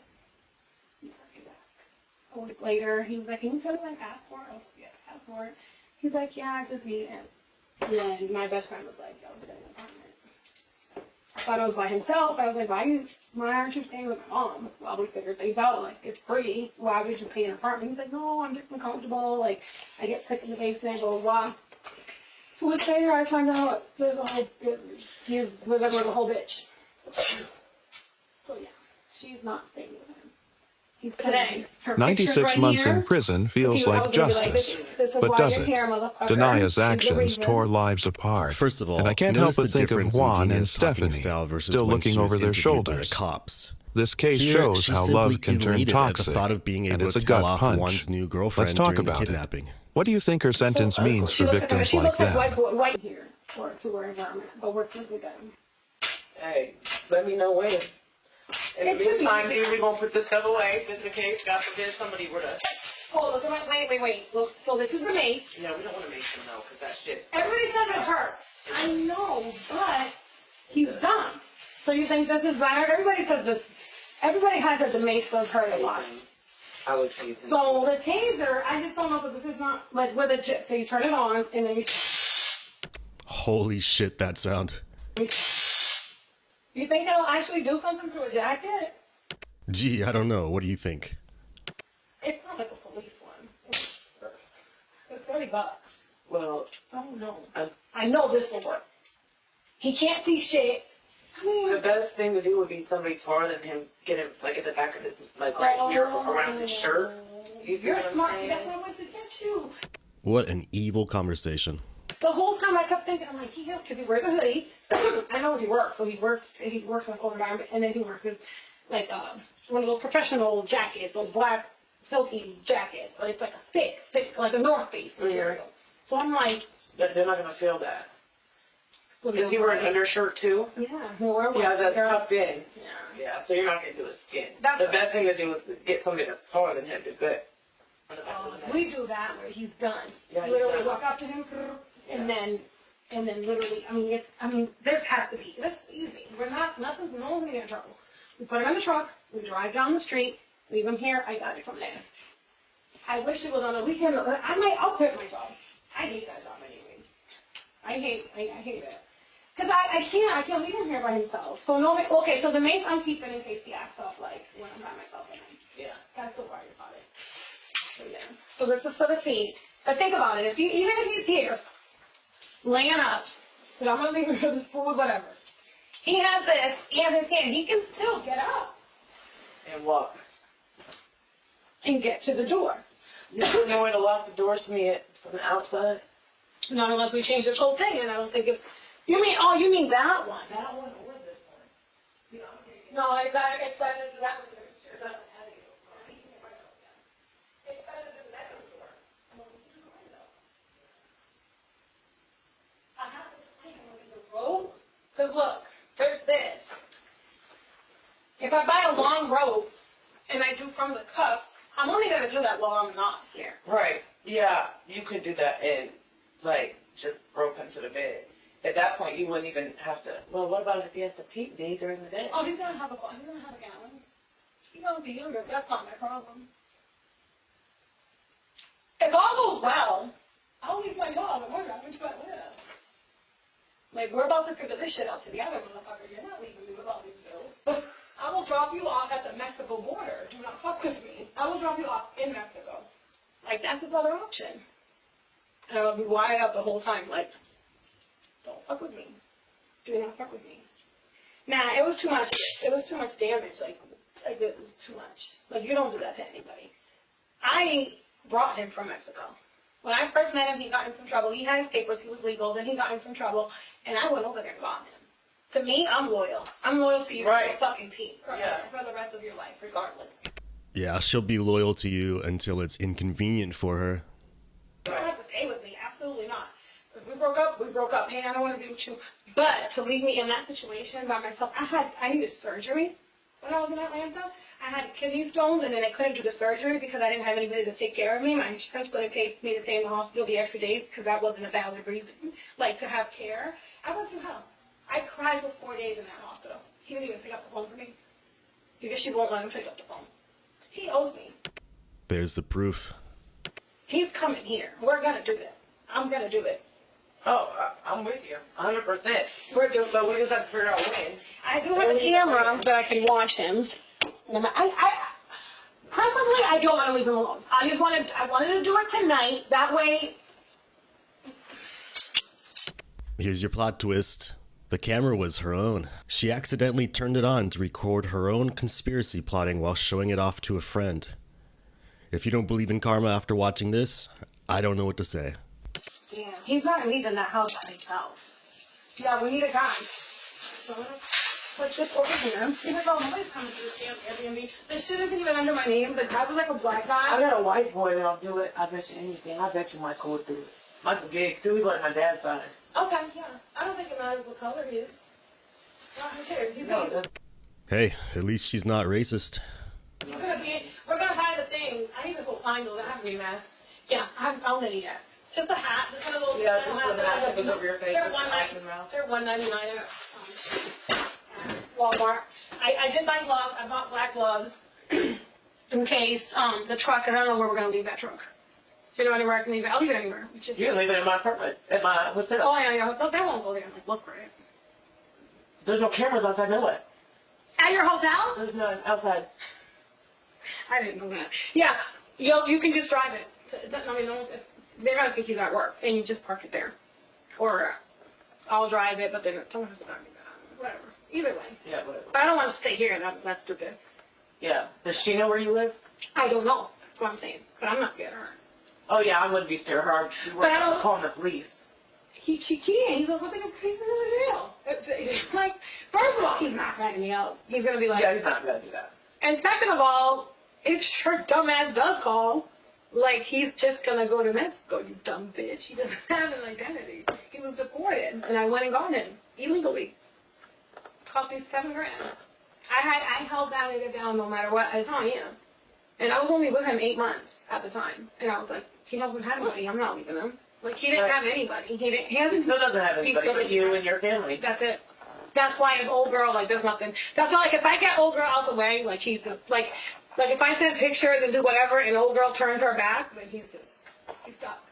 Speaker 5: A week later, he was like, "Can you send me my passport?" I was like, "Yeah, passport." He's like, "Yeah, I just need it." And then my best friend was like, "Yo, I'm staying in an apartment." I thought it was by himself. I was like, why aren't you staying with my mom while we figure things out? Like, it's free. Why would you pay an apartment? He's like, "No, I'm just uncomfortable. Like, I get sick in the basement, blah, blah, blah." So with later I find out there's a whole, he was living with a whole bitch. So yeah, she's not staying with him. Today, her
Speaker 1: 96
Speaker 5: picture's right
Speaker 1: months
Speaker 5: here.
Speaker 1: in prison feels
Speaker 5: I was
Speaker 1: like
Speaker 5: gonna be like,
Speaker 1: justice.
Speaker 5: this is
Speaker 1: But
Speaker 5: why
Speaker 1: does
Speaker 5: you're
Speaker 1: it?
Speaker 5: here, motherfucker.
Speaker 1: Denia's
Speaker 5: She's the
Speaker 1: actions
Speaker 5: reason.
Speaker 1: tore lives apart.
Speaker 2: First of all,
Speaker 1: and I can't
Speaker 2: notice
Speaker 1: help but
Speaker 2: the
Speaker 1: think of
Speaker 2: difference in
Speaker 1: Juan and
Speaker 2: Denia's talking
Speaker 1: Stephanie,
Speaker 2: style versus
Speaker 1: still
Speaker 2: when she
Speaker 1: looking
Speaker 2: was
Speaker 1: over their
Speaker 2: interviewed by the
Speaker 1: shoulders.
Speaker 2: cops.
Speaker 1: This case
Speaker 2: Here,
Speaker 1: shows
Speaker 2: she's
Speaker 1: how
Speaker 2: simply
Speaker 1: love can turn
Speaker 2: elated
Speaker 1: toxic,
Speaker 2: at the thought of being
Speaker 1: and
Speaker 2: able
Speaker 1: it's
Speaker 2: to
Speaker 1: a
Speaker 2: tell
Speaker 1: gut
Speaker 2: off
Speaker 1: punch.
Speaker 2: Juan's new girlfriend
Speaker 1: Let's talk
Speaker 2: during the
Speaker 1: about it.
Speaker 2: kidnapping.
Speaker 1: What do you think her sentence means
Speaker 5: She
Speaker 1: for
Speaker 5: looks
Speaker 1: victims
Speaker 5: like
Speaker 1: like them?
Speaker 5: white here, or to her environment, but we're completely done.
Speaker 6: Hey, let me know when. In the meantime, we're gonna put this stuff away, just in case, God forbid, somebody were to.
Speaker 5: Oh, look at my, wait. Look, so this is the mace.
Speaker 6: Yeah, we don't want to make him know, because that shit.
Speaker 5: Everybody says it hurts. I know, but he's dumb. So you think this is bad? Everybody says this. Everybody has that the mace does hurt a lot.
Speaker 6: I would say it's.
Speaker 5: So the taser, I just don't know if this is not like with a chip. So you turn it on and then you.
Speaker 2: Holy shit, that sound.
Speaker 5: You think it'll actually do something to a jacket?
Speaker 2: Gee, I don't know. What do you think?
Speaker 5: It's not like a police one. It's $30.
Speaker 6: Well,
Speaker 5: I don't know. I know this will work. He can't see shit. I mean,
Speaker 6: the best thing to do would be somebody taller than him, get him, like, at the back of his, like, right here, around his shirt.
Speaker 5: You're smart. That's why I went to get you.
Speaker 2: What an evil conversation.
Speaker 5: The whole time I kept thinking, I'm like, because he wears a hoodie. I know where he works. So he works in a cold environment, and then he wears his, like, one of those professional jackets, those black, silky jackets, but it's like a thick, like a North Face material. So I'm like,
Speaker 6: They're not gonna feel that. Is he wearing an undershirt too?
Speaker 5: Yeah, more.
Speaker 6: Yeah, that's tucked in.
Speaker 5: Yeah.
Speaker 6: Yeah, so you're not gonna do his skin.
Speaker 5: That's
Speaker 6: the
Speaker 5: right.
Speaker 6: best thing to do is to get somebody that's taller than him to do it.
Speaker 5: We do that where he's done.
Speaker 6: Yeah, he's
Speaker 5: Literally
Speaker 6: done.
Speaker 5: walk up to him, and then literally, I mean, this has to be, this is easy. No one's gonna get in trouble. We put him in the truck, we drive down the street, leave him here, I got it from there. I wish it was on a weekend. I'll quit my job. I hate that job anyway. I hate it. Because I can't leave him here by himself. So okay, so the mace I'm keeping in case he acts up, like, when I'm by myself at night.
Speaker 6: Yeah.
Speaker 5: That's the worry about it. So, yeah. So this is for the feet. But think about it, even if he's here, laying up, and I'm gonna leave him for this food, whatever. He has this and his hand. He can still get up
Speaker 6: And walk.
Speaker 5: and get to the door.
Speaker 6: You don't know where to lock the doors from the outside?
Speaker 5: Not unless we change this whole thing, and I don't think you mean that one. That one or this one? No, it's that one there's that one had you. It's better than that door. I have to explain the rope. Because look, there's this. If I buy a long rope and I do from the cuffs, I'm only gonna do that while I'm not here.
Speaker 6: Right. Yeah, you could do that and, like, just rope him to the bed. At that point, you wouldn't even have to. Well, what about if he has to pee day during the day?
Speaker 5: Oh, he's gonna have a gallon. He's gonna be younger. That's not my problem. If all goes well, I'll leave my dog and we're driving to Atlanta. Like, we're about to figure this shit out together, motherfucker. You're not leaving me with all these bills. I will drop you off at the Mexico border. Do not fuck with me. I will drop you off in Mexico. Like, that's his other option. And I'll be wired up the whole time, like, don't fuck with me. Do not fuck with me. Nah, it was too much. It was too much damage. Like it was too much. Like, you don't do that to anybody. I brought him from Mexico. When I first met him, he got in some trouble. He had his papers. He was legal. Then he got in some trouble. And I went over there and got him. To me, I'm loyal. I'm loyal to you for the fucking team. For the rest of your life, regardless.
Speaker 2: Yeah, she'll be loyal to you until it's inconvenient for her.
Speaker 5: You don't have to stay with me. Absolutely not. If we broke up, we broke up. Hey, I don't want to be with you. But to leave me in that situation by myself, I needed surgery when I was in Atlanta. I had kidney stones, and then I couldn't do the surgery because I didn't have anybody to take care of me. My insurance couldn't pay me to stay in the hospital the extra days because that wasn't a valid reason, like, to have care. I went through hell. I cried for 4 days in that hospital. He didn't even pick up the phone for me because she won't let him pick up the phone. He owes me.
Speaker 2: There's the proof.
Speaker 5: He's coming here. We're gonna do that. I'm gonna do it.
Speaker 6: Oh, I'm with you, 100%.
Speaker 5: We're doing.
Speaker 6: So we just have to figure out when.
Speaker 5: I do have a camera that I can watch him. And preferably, I don't want to leave him alone. I wanted to do it tonight. That way,
Speaker 2: Here's your plot twist. The camera was her own. She accidentally turned it on to record her own conspiracy plotting while showing it off to a friend. If you don't believe in karma after watching this, I don't know what to say.
Speaker 5: Yeah, he's not leaving that house by himself. Yeah, we need a guy. So, like this over here. He's like, oh, nobody's coming to this damn Airbnb. This shit isn't even under my name. The guy was like a black guy.
Speaker 6: I got a white boy that'll do it. I bet you anything. I bet you Michael would do it. Michael Giggs, too. He's like my dad's father.
Speaker 5: Okay, yeah. I don't think it matters what color he is. Not for sure. He's no,
Speaker 2: Hey, at least she's not racist.
Speaker 5: we're gonna buy the thing. I need to go find those. I have to be masked. Yeah, I haven't found any yet. Just a hat. Just one of those.
Speaker 6: Yeah, just the mask that goes over your face.
Speaker 5: They're $1.99 at Walmart. I did buy gloves. I bought black gloves in case the truck. I don't know where we're gonna leave that truck. You know anywhere I can leave it? I'll leave it anywhere.
Speaker 6: You can leave it in my apartment. At my what's it?
Speaker 5: Oh yeah. No, they won't go there. Like, look right.
Speaker 6: There's no cameras outside. Know it.
Speaker 5: At your hotel?
Speaker 6: There's none outside.
Speaker 5: I didn't know that. Yeah, you can just drive it. I mean, they're gonna think you at work, and you just park it there, or I'll drive it. But then someone has to drive me back. Whatever. Either way.
Speaker 6: Yeah, whatever.
Speaker 5: But I don't want to stay here. That's stupid.
Speaker 6: Yeah. Does she know where you live?
Speaker 5: I don't know. That's what I'm saying. But I'm not scared of her.
Speaker 6: Oh yeah, I wouldn't be scared of her.
Speaker 5: But I don't.
Speaker 6: Calling the police.
Speaker 5: She can't. He's like, what they gonna take him to jail? It's like, first of all, he's not ratting me out. He's gonna be like,
Speaker 6: yeah, he's not gonna do that.
Speaker 5: And second of all, if her dumb ass does call, like, he's just gonna go to Mexico, you dumb bitch. He doesn't have an identity. He was deported, and I went and got him illegally. Cost me $7,000. I held that nigga down no matter what. It's not him. And I was only with him 8 months at the time, and I was like, he doesn't have anybody. I'm not leaving him. Like, he didn't have anybody. He
Speaker 6: still doesn't have anybody but you and your family.
Speaker 5: That's it. That's why an old girl, like, does nothing. That's why, like, if I get old girl out the way, like, he's just, like if I send pictures and do whatever, and old girl turns her back, then he's stuck.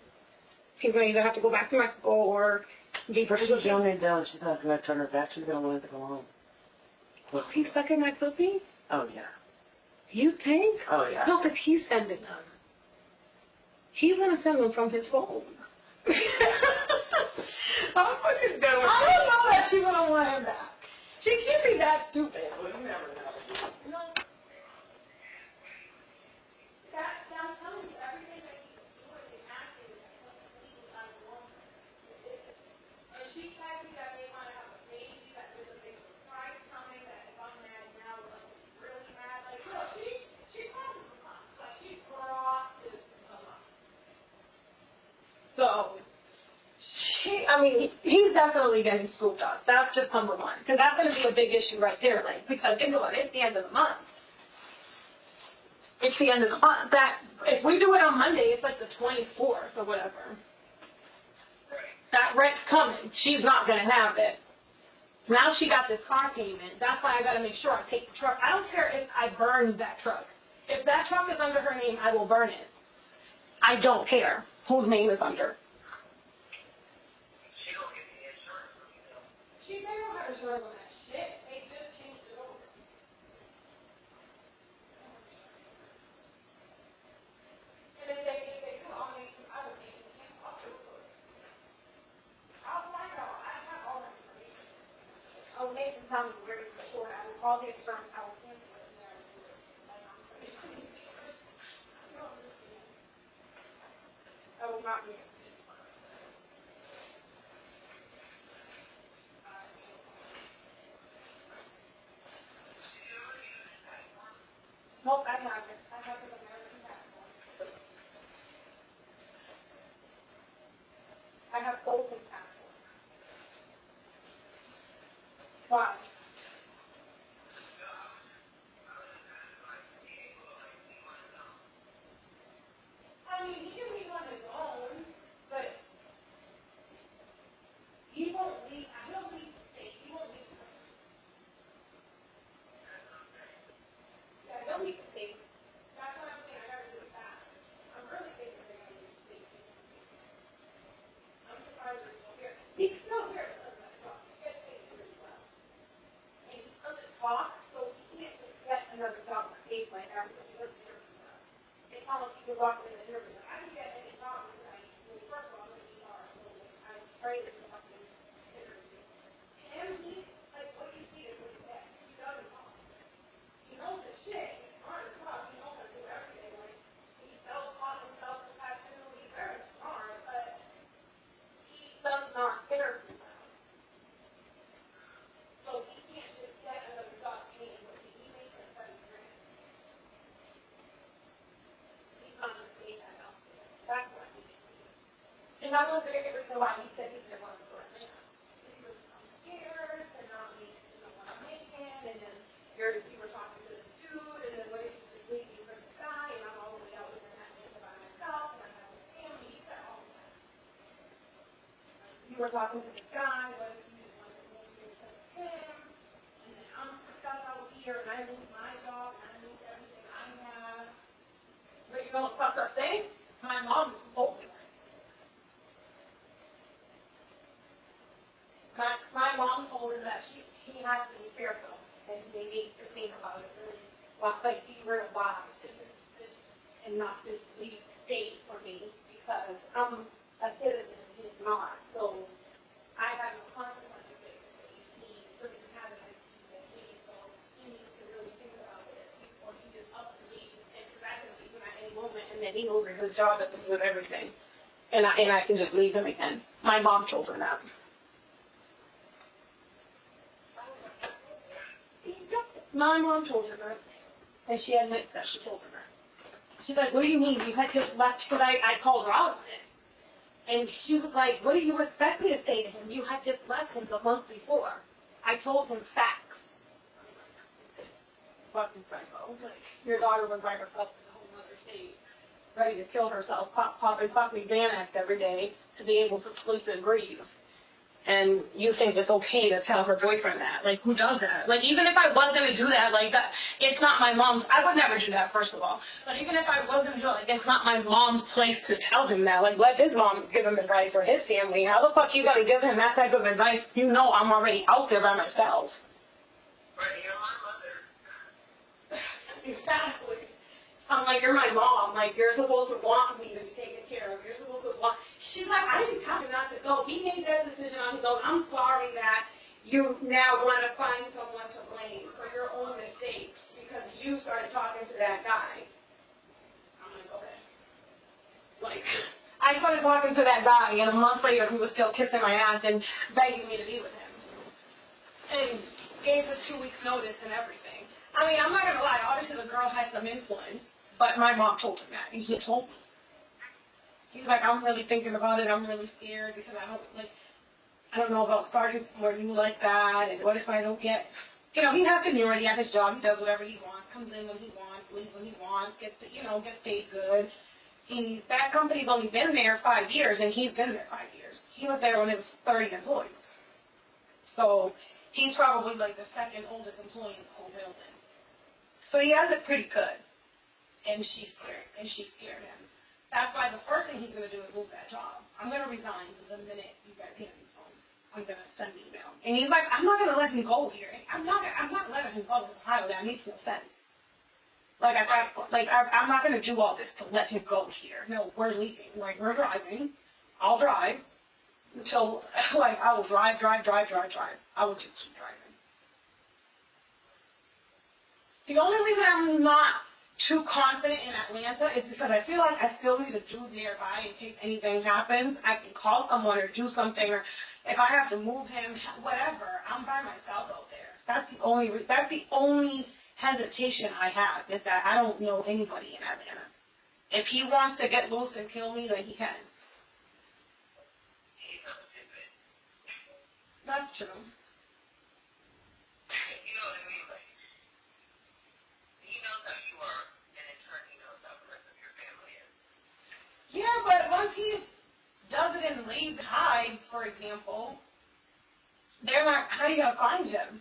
Speaker 5: He's gonna either have to go back to Mexico or be pursued.
Speaker 6: She's only down. She's not gonna turn her back. She's gonna want to go home.
Speaker 5: Oh, he's stuck in my pussy?
Speaker 6: Oh, yeah.
Speaker 5: You think?
Speaker 6: Oh, yeah.
Speaker 5: No, because he's sending them. He's gonna send them from his phone. I'm fucking done with I don't know that she's gonna want him back. She can't be that stupid.
Speaker 6: Well, you never know.
Speaker 5: No. I'm telling you, everything that he's doing is acting completely unnormal. And she told me that they want to have a baby, that there's a big surprise coming, that if I'm mad now, like, really mad. Like, no, she calls him a lot. Like, she crosses a lot. So, he's definitely getting scooped up. That's just number one. Because that's going to be a big issue right there. Like, because think about it, it's the end of the month. It's the end of the month. If we do it on Monday, it's like the 24th or whatever. That rent's coming. She's not going to have it. Now she got this car payment. That's why I got to make sure I take the truck. I don't care if I burn that truck. If that truck is under her name, I will burn it. I don't care whose name is under. She never had insurance on that shit. They just changed it over. And if they call me, I would think you can't talk to her. I'll find out. I have all that information. I'll make them tell me where it's stored. I will call the insurance. I will cancel it. And then I will do it. Like, I'm crazy. You don't understand. I will not be able to. Nope, I have it. I have an American passport. I have golden passport. Why? I mean, he can leave on his own, but he won't leave. He'll leave the state. He won't leave the country. Yeah, he'll leave the state. That's what I'm saying. I gotta do it fast. I'm really thinking they're gonna leave the state. I'm surprised he's still here. He's still here because of that talk. He gets paid really well. And he doesn't talk, so he can't just get another job on paid like everybody. He doesn't hear from that. It's not like he could walk in the interview. I can get any job. First of all, I'm an ER, so I'm afraid of something. that was the reason why he said he didn't want to go right now. He was scared to not meet, want to make him, and then you were talking to the dude, and then what if you just leave me for this guy, and I'm all the way out with him by myself, and I have a family, you said all that. You were talking to this guy, what if you just wanted to move here because of him, and then I'm stuck out here, and I lose my job, and I lose everything I have. But you know what fucked up thing? My mom told me. My mom told her that he has to be careful and they need to think about it really, like be real wise in this decision and not just leave the state for me because I'm a citizen and he's not. So I have no consequences basically. He doesn't have an identity, so he needs to really think about it before he just up and leaves and because I can leave him at any moment and then he loses his job and loses everything. And I can just leave him again. My mom told her that. My mom told her that, and she admits that she told her that. She's like, what do you mean? You had just left, because I called her out on it. And she was like, what do you expect me to say to him? You had just left him the month before. I told him facts. Fucking psycho. Like, your daughter was by herself in a whole other state, ready to kill herself, popping Xanax every day to be able to sleep and breathe. And you think it's okay to tell her boyfriend that. Like, who does that? Like, even if I was going to do that, like, that, it's not my mom's, I would never do that, first of all. But even if I was going to do it, like, it's not my mom's place to tell him that. Like, let his mom give him advice or his family. How the fuck you going to give him that type of advice? You know I'm already out there by myself.
Speaker 6: Right, you're my mother.
Speaker 5: Exactly. I'm like, you're my mom. Like, you're supposed to want me to be taken care of. You're supposed to want... She's like, I didn't tell him not to go. He made that decision on his own. I'm sorry that you now want to find someone to blame for your own mistakes because you started talking to that guy. I'm like, okay. Like, I started talking to that guy, and a month later, he was still kissing my ass and begging me to be with him. And gave us 2 weeks' notice and everything. I mean, I'm not going to lie. Obviously, the girl had some influence, but my mom told him that, and he told me. He's like, I'm really thinking about it. I'm really scared because I don't know about starting somewhere new like that, and what if I don't get, he has seniority at his job. He does whatever he wants, comes in when he wants, leaves when he wants, gets paid good. That company's only been there 5 years, and he's been there 5 years. He was there when it was 30 employees. So he's probably like the second oldest employee in the whole building. So he has it pretty good, and she's scared him. That's why the first thing he's going to do is lose that job. I'm going to resign the minute you guys hand me home. I'm going to send an email. And he's like, I'm not going to let him go here. I'm not letting him go to Ohio. That makes no sense. Like, I'm not going to do all this to let him go here. No, we're leaving. Like, we're driving. I'll drive until, I will drive. I will just keep driving. The only reason I'm not too confident in Atlanta is because I feel like I still need a dude nearby in case anything happens. I can call someone or do something, or if I have to move him, whatever. I'm by myself out there. That's the only hesitation I have is that I don't know anybody in Atlanta. If he wants to get loose and kill me, then he can. That's true. Yeah, but once he does it in lazy hides, for example, they're not, how are you going to find him?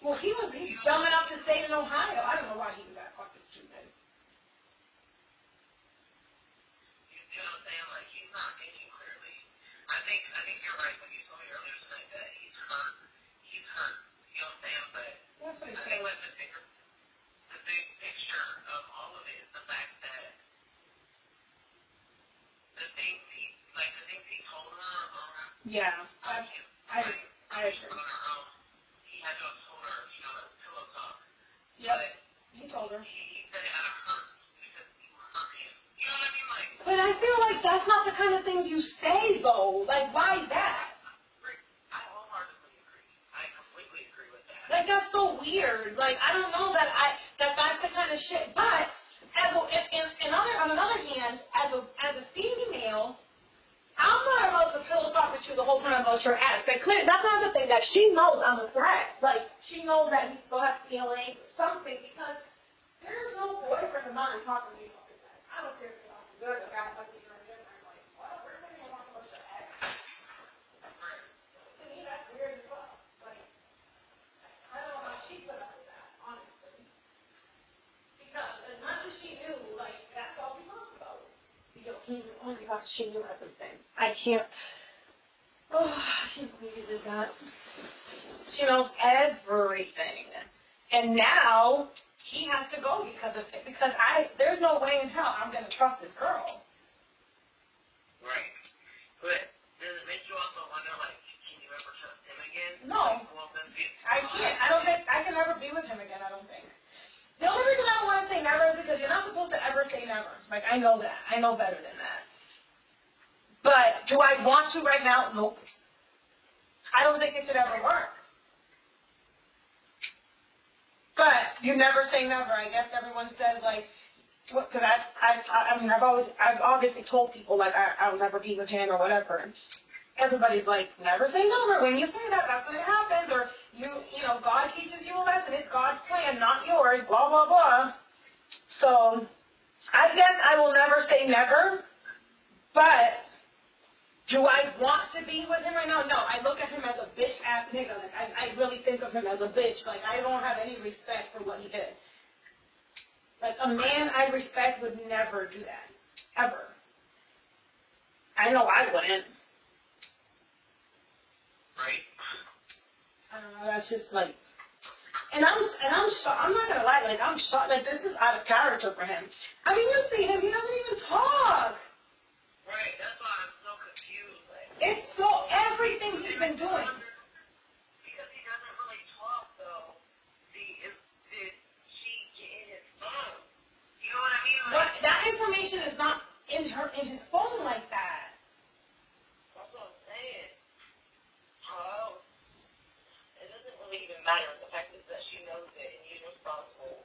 Speaker 5: Well, he's dumb enough to stay in Ohio. I don't know why he was that fucking stupid.
Speaker 6: You know what I'm saying? Like, he's not thinking clearly. I think you're right when you told me earlier tonight that he's hurt. You know what I'm saying? But
Speaker 5: That's what he
Speaker 6: I
Speaker 5: said.
Speaker 6: think the big picture of all of it is the fact that the things he told her
Speaker 5: Yeah, I agree.
Speaker 6: He had to have told her, pillow talk.
Speaker 5: Yep, he told her.
Speaker 6: He said it had to hurt because you hurt him. You know what I mean? Like,
Speaker 5: But I feel like that's not the kind of things you say, though. Like, why that?
Speaker 6: I wholeheartedly agree. I completely agree with that.
Speaker 5: Like, that's so weird. Like, I don't know that that's the kind of shit. But on another hand, as a female, I'm not about to pillow talk with you the whole time about your ex. Like, that's not the thing, that she knows I'm a threat. Like, she knows that he still has feelings or something, because there's no boyfriend of mine talking to me about his ex. I don't care if you're talking good or bad, like you're different. Like, what? We're going to talk about your ex. To me, that's weird as well. Like, I don't know how she put up with that, honestly. Because as much as she knew, like, that's all we talked about. Oh my gosh, she knew everything. I can't believe you did that. She knows everything. And now he has to go because of it. Because there's no way in hell I'm going to trust this girl.
Speaker 6: Right. But does it make you also wonder, like, can you ever trust him again?
Speaker 5: No. I can't. I don't think I can ever be with him again, I don't think. The only reason I don't want to say never is because you're not supposed to ever say never. Like, I know that. I know better than that. But do I want to right now? Nope. I don't think it could ever work. But you never say never. I guess everyone says, like, because I've obviously told people, like, I'll never be with him or whatever. Everybody's like, never say never. When you say that, that's when it happens. Or you know, God teaches you a lesson. It's God's plan, not yours. Blah blah blah. So, I guess I will never say never. But do I want to be with him right now? No. I look at him as a bitch ass nigga. Like, I really think of him as a bitch. Like, I don't have any respect for what he did. Like, a man I respect would never do that. Ever. I know I wouldn't.
Speaker 6: Right.
Speaker 5: I don't know, that's just like, and I'm shocked. I'm not gonna lie, like, I'm shocked. Like, this is out of character for him. I mean, you see him, he doesn't even talk.
Speaker 6: Right, that's why I'm so confused. Like,
Speaker 5: It's so, everything he's been doing.
Speaker 6: because he doesn't really talk, though. Did she get in his phone? You know what I mean?
Speaker 5: But that information is not in his phone like that.
Speaker 6: That's what I'm saying. Oh, it doesn't really even matter. The fact is that she knows it and he's responsible.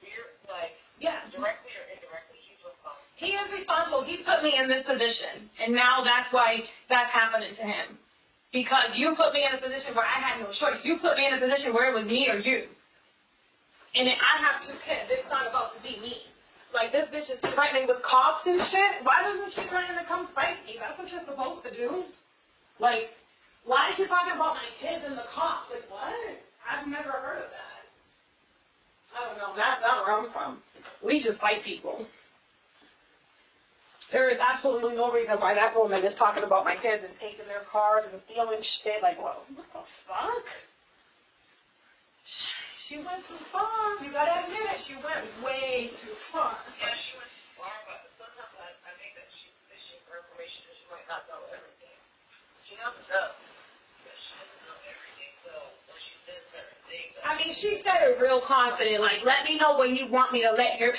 Speaker 6: We're like,
Speaker 5: Yeah.
Speaker 6: directly or indirectly, he's responsible.
Speaker 5: He is responsible. He put me in this position. And now that's why that's happening to him. Because you put me in a position where I had no choice. You put me in a position where it was me or you. And then I have 2 kids. It's not about to be me. Like, this bitch is threatening with cops and shit. Why doesn't she threaten to come fight me? That's what you're supposed to do. Like, why is she talking about my kids and the cops? Like, what? I've never heard of that. I don't know. That's not where I'm from. We just fight people. There is absolutely no reason why that woman is talking about my kids and taking their cars and stealing shit. Like, what the fuck? She went too far. You gotta admit it. She went way too far.
Speaker 6: Yeah, she went far, but sometimes I think that she's fishing for information and she might not know everything. She knows stuff, but she doesn't know everything, so when she says certain things,
Speaker 5: I mean, she said it real confident. Like, let me know when you want me to let me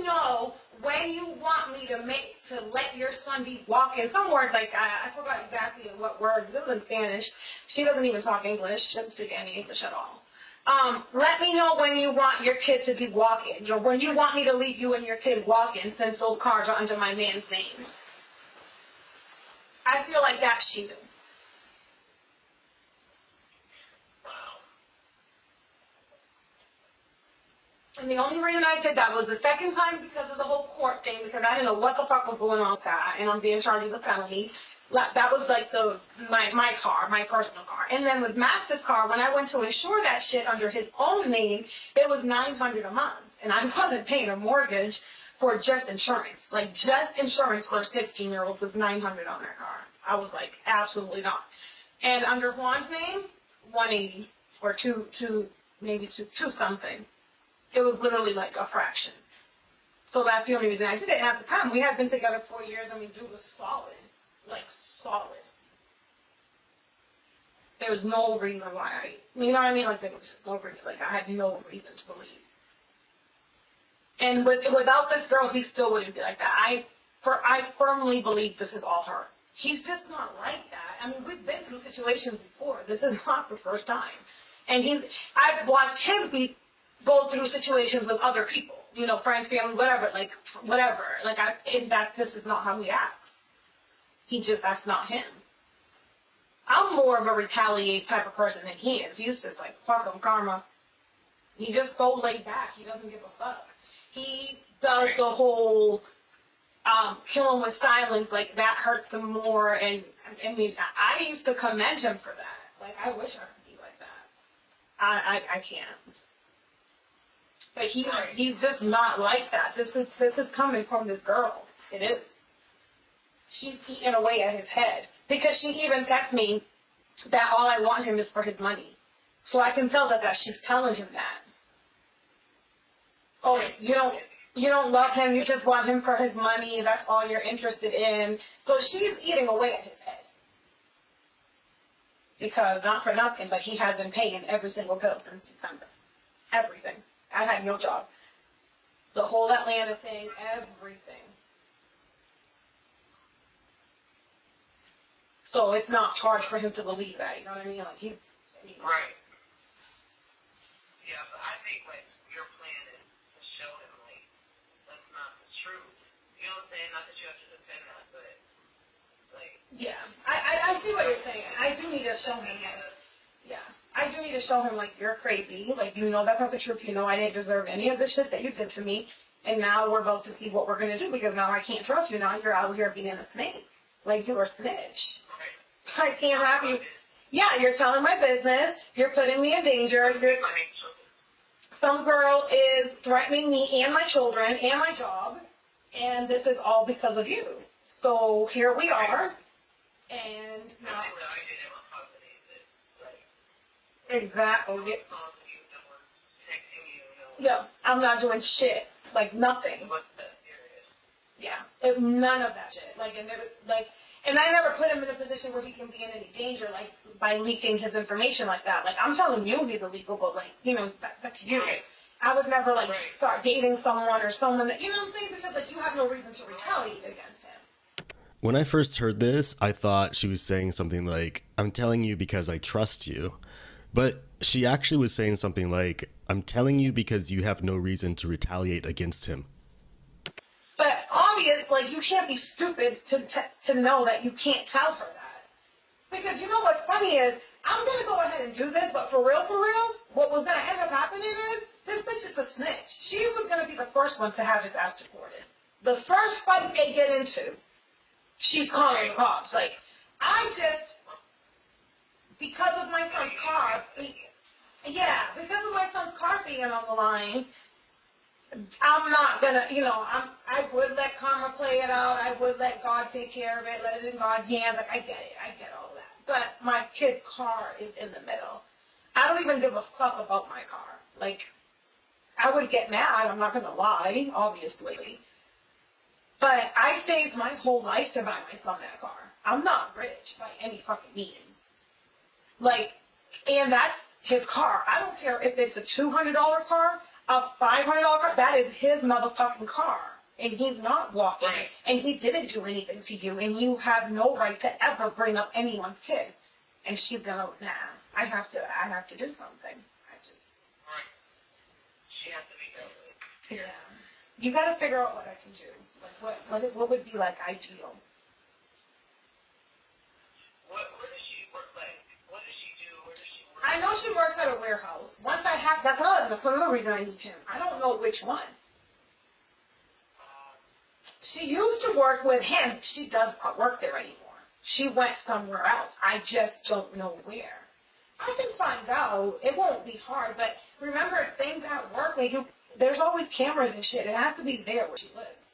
Speaker 5: know when you want me to let your son be walking. Some words like, I forgot exactly what words. It was in Spanish. She doesn't even talk English. She doesn't speak any English at all. Let me know when you want your kid to be walking. Or when you want me to leave you and your kid walking, since those cars are under my man's name. I feel like that she knew. And the only reason I did that was the second time because of the whole court thing, because I didn't know what the fuck was going on with that, and I'm being charged with a felony. That was like my car, my personal car. And then with Max's car, when I went to insure that shit under his own name, it was $900 a month. And I wasn't paying a mortgage for just insurance. Like, just insurance for a 16-year-old was $900 on that car. I was like, absolutely not. And under Juan's name, $180 or maybe two something. It was literally like a fraction. So that's the only reason I did it. And at the time, we had been together 4 years. I mean, dude was solid. Like, solid. There was no reason why you know what I mean? Like, there was just no reason. Like, I had no reason to believe. And without this girl, he still wouldn't be like that. I firmly believe this is all her. He's just not like that. I mean, we've been through situations before. This is not the first time. And I've watched him go through situations with other people. you know, friends, family, whatever, like, whatever. Like, this is not how he acts. That's not him. I'm more of a retaliate type of person than he is. He's just like, fuck him, karma. He's just so laid back. He doesn't give a fuck. He does the whole kill him with silence. Like, that hurts him more. And I mean, I used to commend him for that. Like, I wish I could be like that. I can't. But he's just not like that. This is coming from this girl. It is. She's eating away at his head. Because she even texts me that all I want him is for his money. So I can tell that she's telling him that. Oh, you don't love him, you just want him for his money, that's all you're interested in. So she's eating away at his head. Because, not for nothing, but he has been paying every single bill since December. Everything. I had no job. The whole Atlanta thing, everything. So it's not hard for him to believe that, you know what I mean? Like,
Speaker 6: Right. Yeah, but I think, like, your plan is to show him, like, that's not the truth. You know what I'm saying? Not that you have to defend that, but, like...
Speaker 5: Yeah, I see what you're saying. I do need to show him that. Yeah. I do need to show him, like, you're crazy. Like, you know that's not the truth. You know I didn't deserve any of the shit that you did to me. And now we're about to see what we're going to do because now I can't trust you. Now you're out here being a snake. Like, you're a snitch. I can't have you. Yeah, you're telling my business. You're putting me in danger. Some girl is threatening me and my children and my job. And this is all because of you. So here we are. And now... Exactly. Yeah, I'm not doing shit. Like, nothing. Yeah, none of that shit. Like, and I never put him in a position where he can be in any danger, like, by leaking his information like that. Like, I'm telling you he's illegal, but, like, you know, that's you. I would never, like, start dating someone or someone that, you know what I'm saying? Because, like, you have no reason to retaliate against him.
Speaker 2: When I first heard this, I thought she was saying something like, I'm telling you because I trust you. But she actually was saying something like, I'm telling you because you have no reason to retaliate against him.
Speaker 5: But obvious, like, you can't be stupid to know that you can't tell her that. Because you know what's funny is, I'm going to go ahead and do this, but for real, what was going to end up happening is, this bitch is a snitch. She was going to be the first one to have his ass deported. The first fight they get into, she's calling the cops. Like, because of my son's car, because of my son's car being on the line, I'm not gonna, you know, I would let karma play it out. I would let God take care of it, let it in God's hands. Like, I get all of that. But my kid's car is in the middle. I don't even give a fuck about my car. Like, I would get mad, I'm not gonna lie, obviously. But I saved my whole life to buy my son that car. I'm not rich by any fucking means. Like, and that's his car. I don't care if it's a $200 car, a $500 car, that is his motherfucking car. And he's not walking, and he didn't do anything to you, and you have no right to ever bring up anyone's kid. And she's gonna, I have to do something.
Speaker 6: She has to be good.
Speaker 5: Yeah. You gotta figure out what I can do. Like, what would be, like, ideal?
Speaker 6: What does she work like? What does she do? Where does she work?
Speaker 5: I know she works at a warehouse. That's another reason I need him. I don't know which one. She used to work with him. She does not work there anymore. She went somewhere else. I just don't know where. I can find out. It won't be hard, but remember, things at work, there's always cameras and shit. It has to be there where she lives.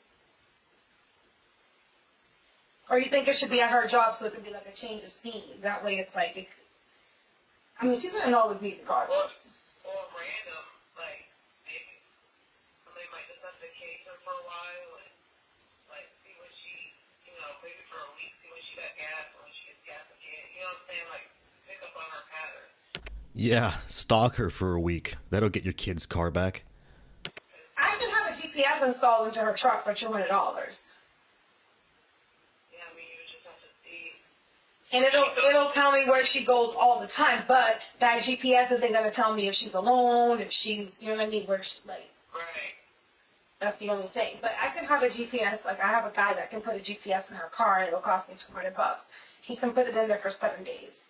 Speaker 5: Or you think it should be at her job so it could be like a change of scene. That way it's like, she's gonna always be regardless.
Speaker 6: Or random, like, maybe somebody might just have to case her for a while and, like, see when she, maybe for a week, see when she got gas, when she gets gas again. You know what I'm saying? Like, pick up on her pattern.
Speaker 2: Yeah, stalk her for a week. That'll get your kid's car back.
Speaker 5: I can have a GPS installed into her truck for $200. And it'll tell me where she goes all the time, but that GPS isn't gonna tell me if she's alone, if she's, you know what I mean, where she, like.
Speaker 6: Right.
Speaker 5: That's the only thing. But I can have a GPS, like I have a guy that can put a GPS in her car and it'll cost me $200. He can put it in there for 7 days.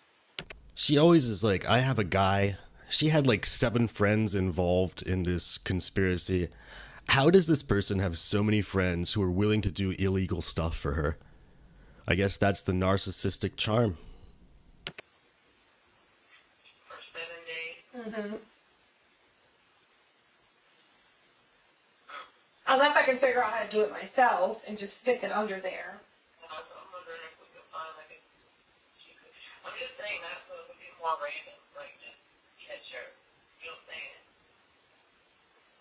Speaker 2: She always is like, I have a guy. She had like 7 friends involved in this conspiracy. How does this person have so many friends who are willing to do illegal stuff for her? I guess that's the narcissistic charm.
Speaker 6: For 7 days.
Speaker 5: Mm-hmm. Unless I can figure out how to do it myself and just stick it under there.
Speaker 6: I'm wondering if we could find like a. I'm just saying that so it would be more random, like just catch her. You know what I'm saying?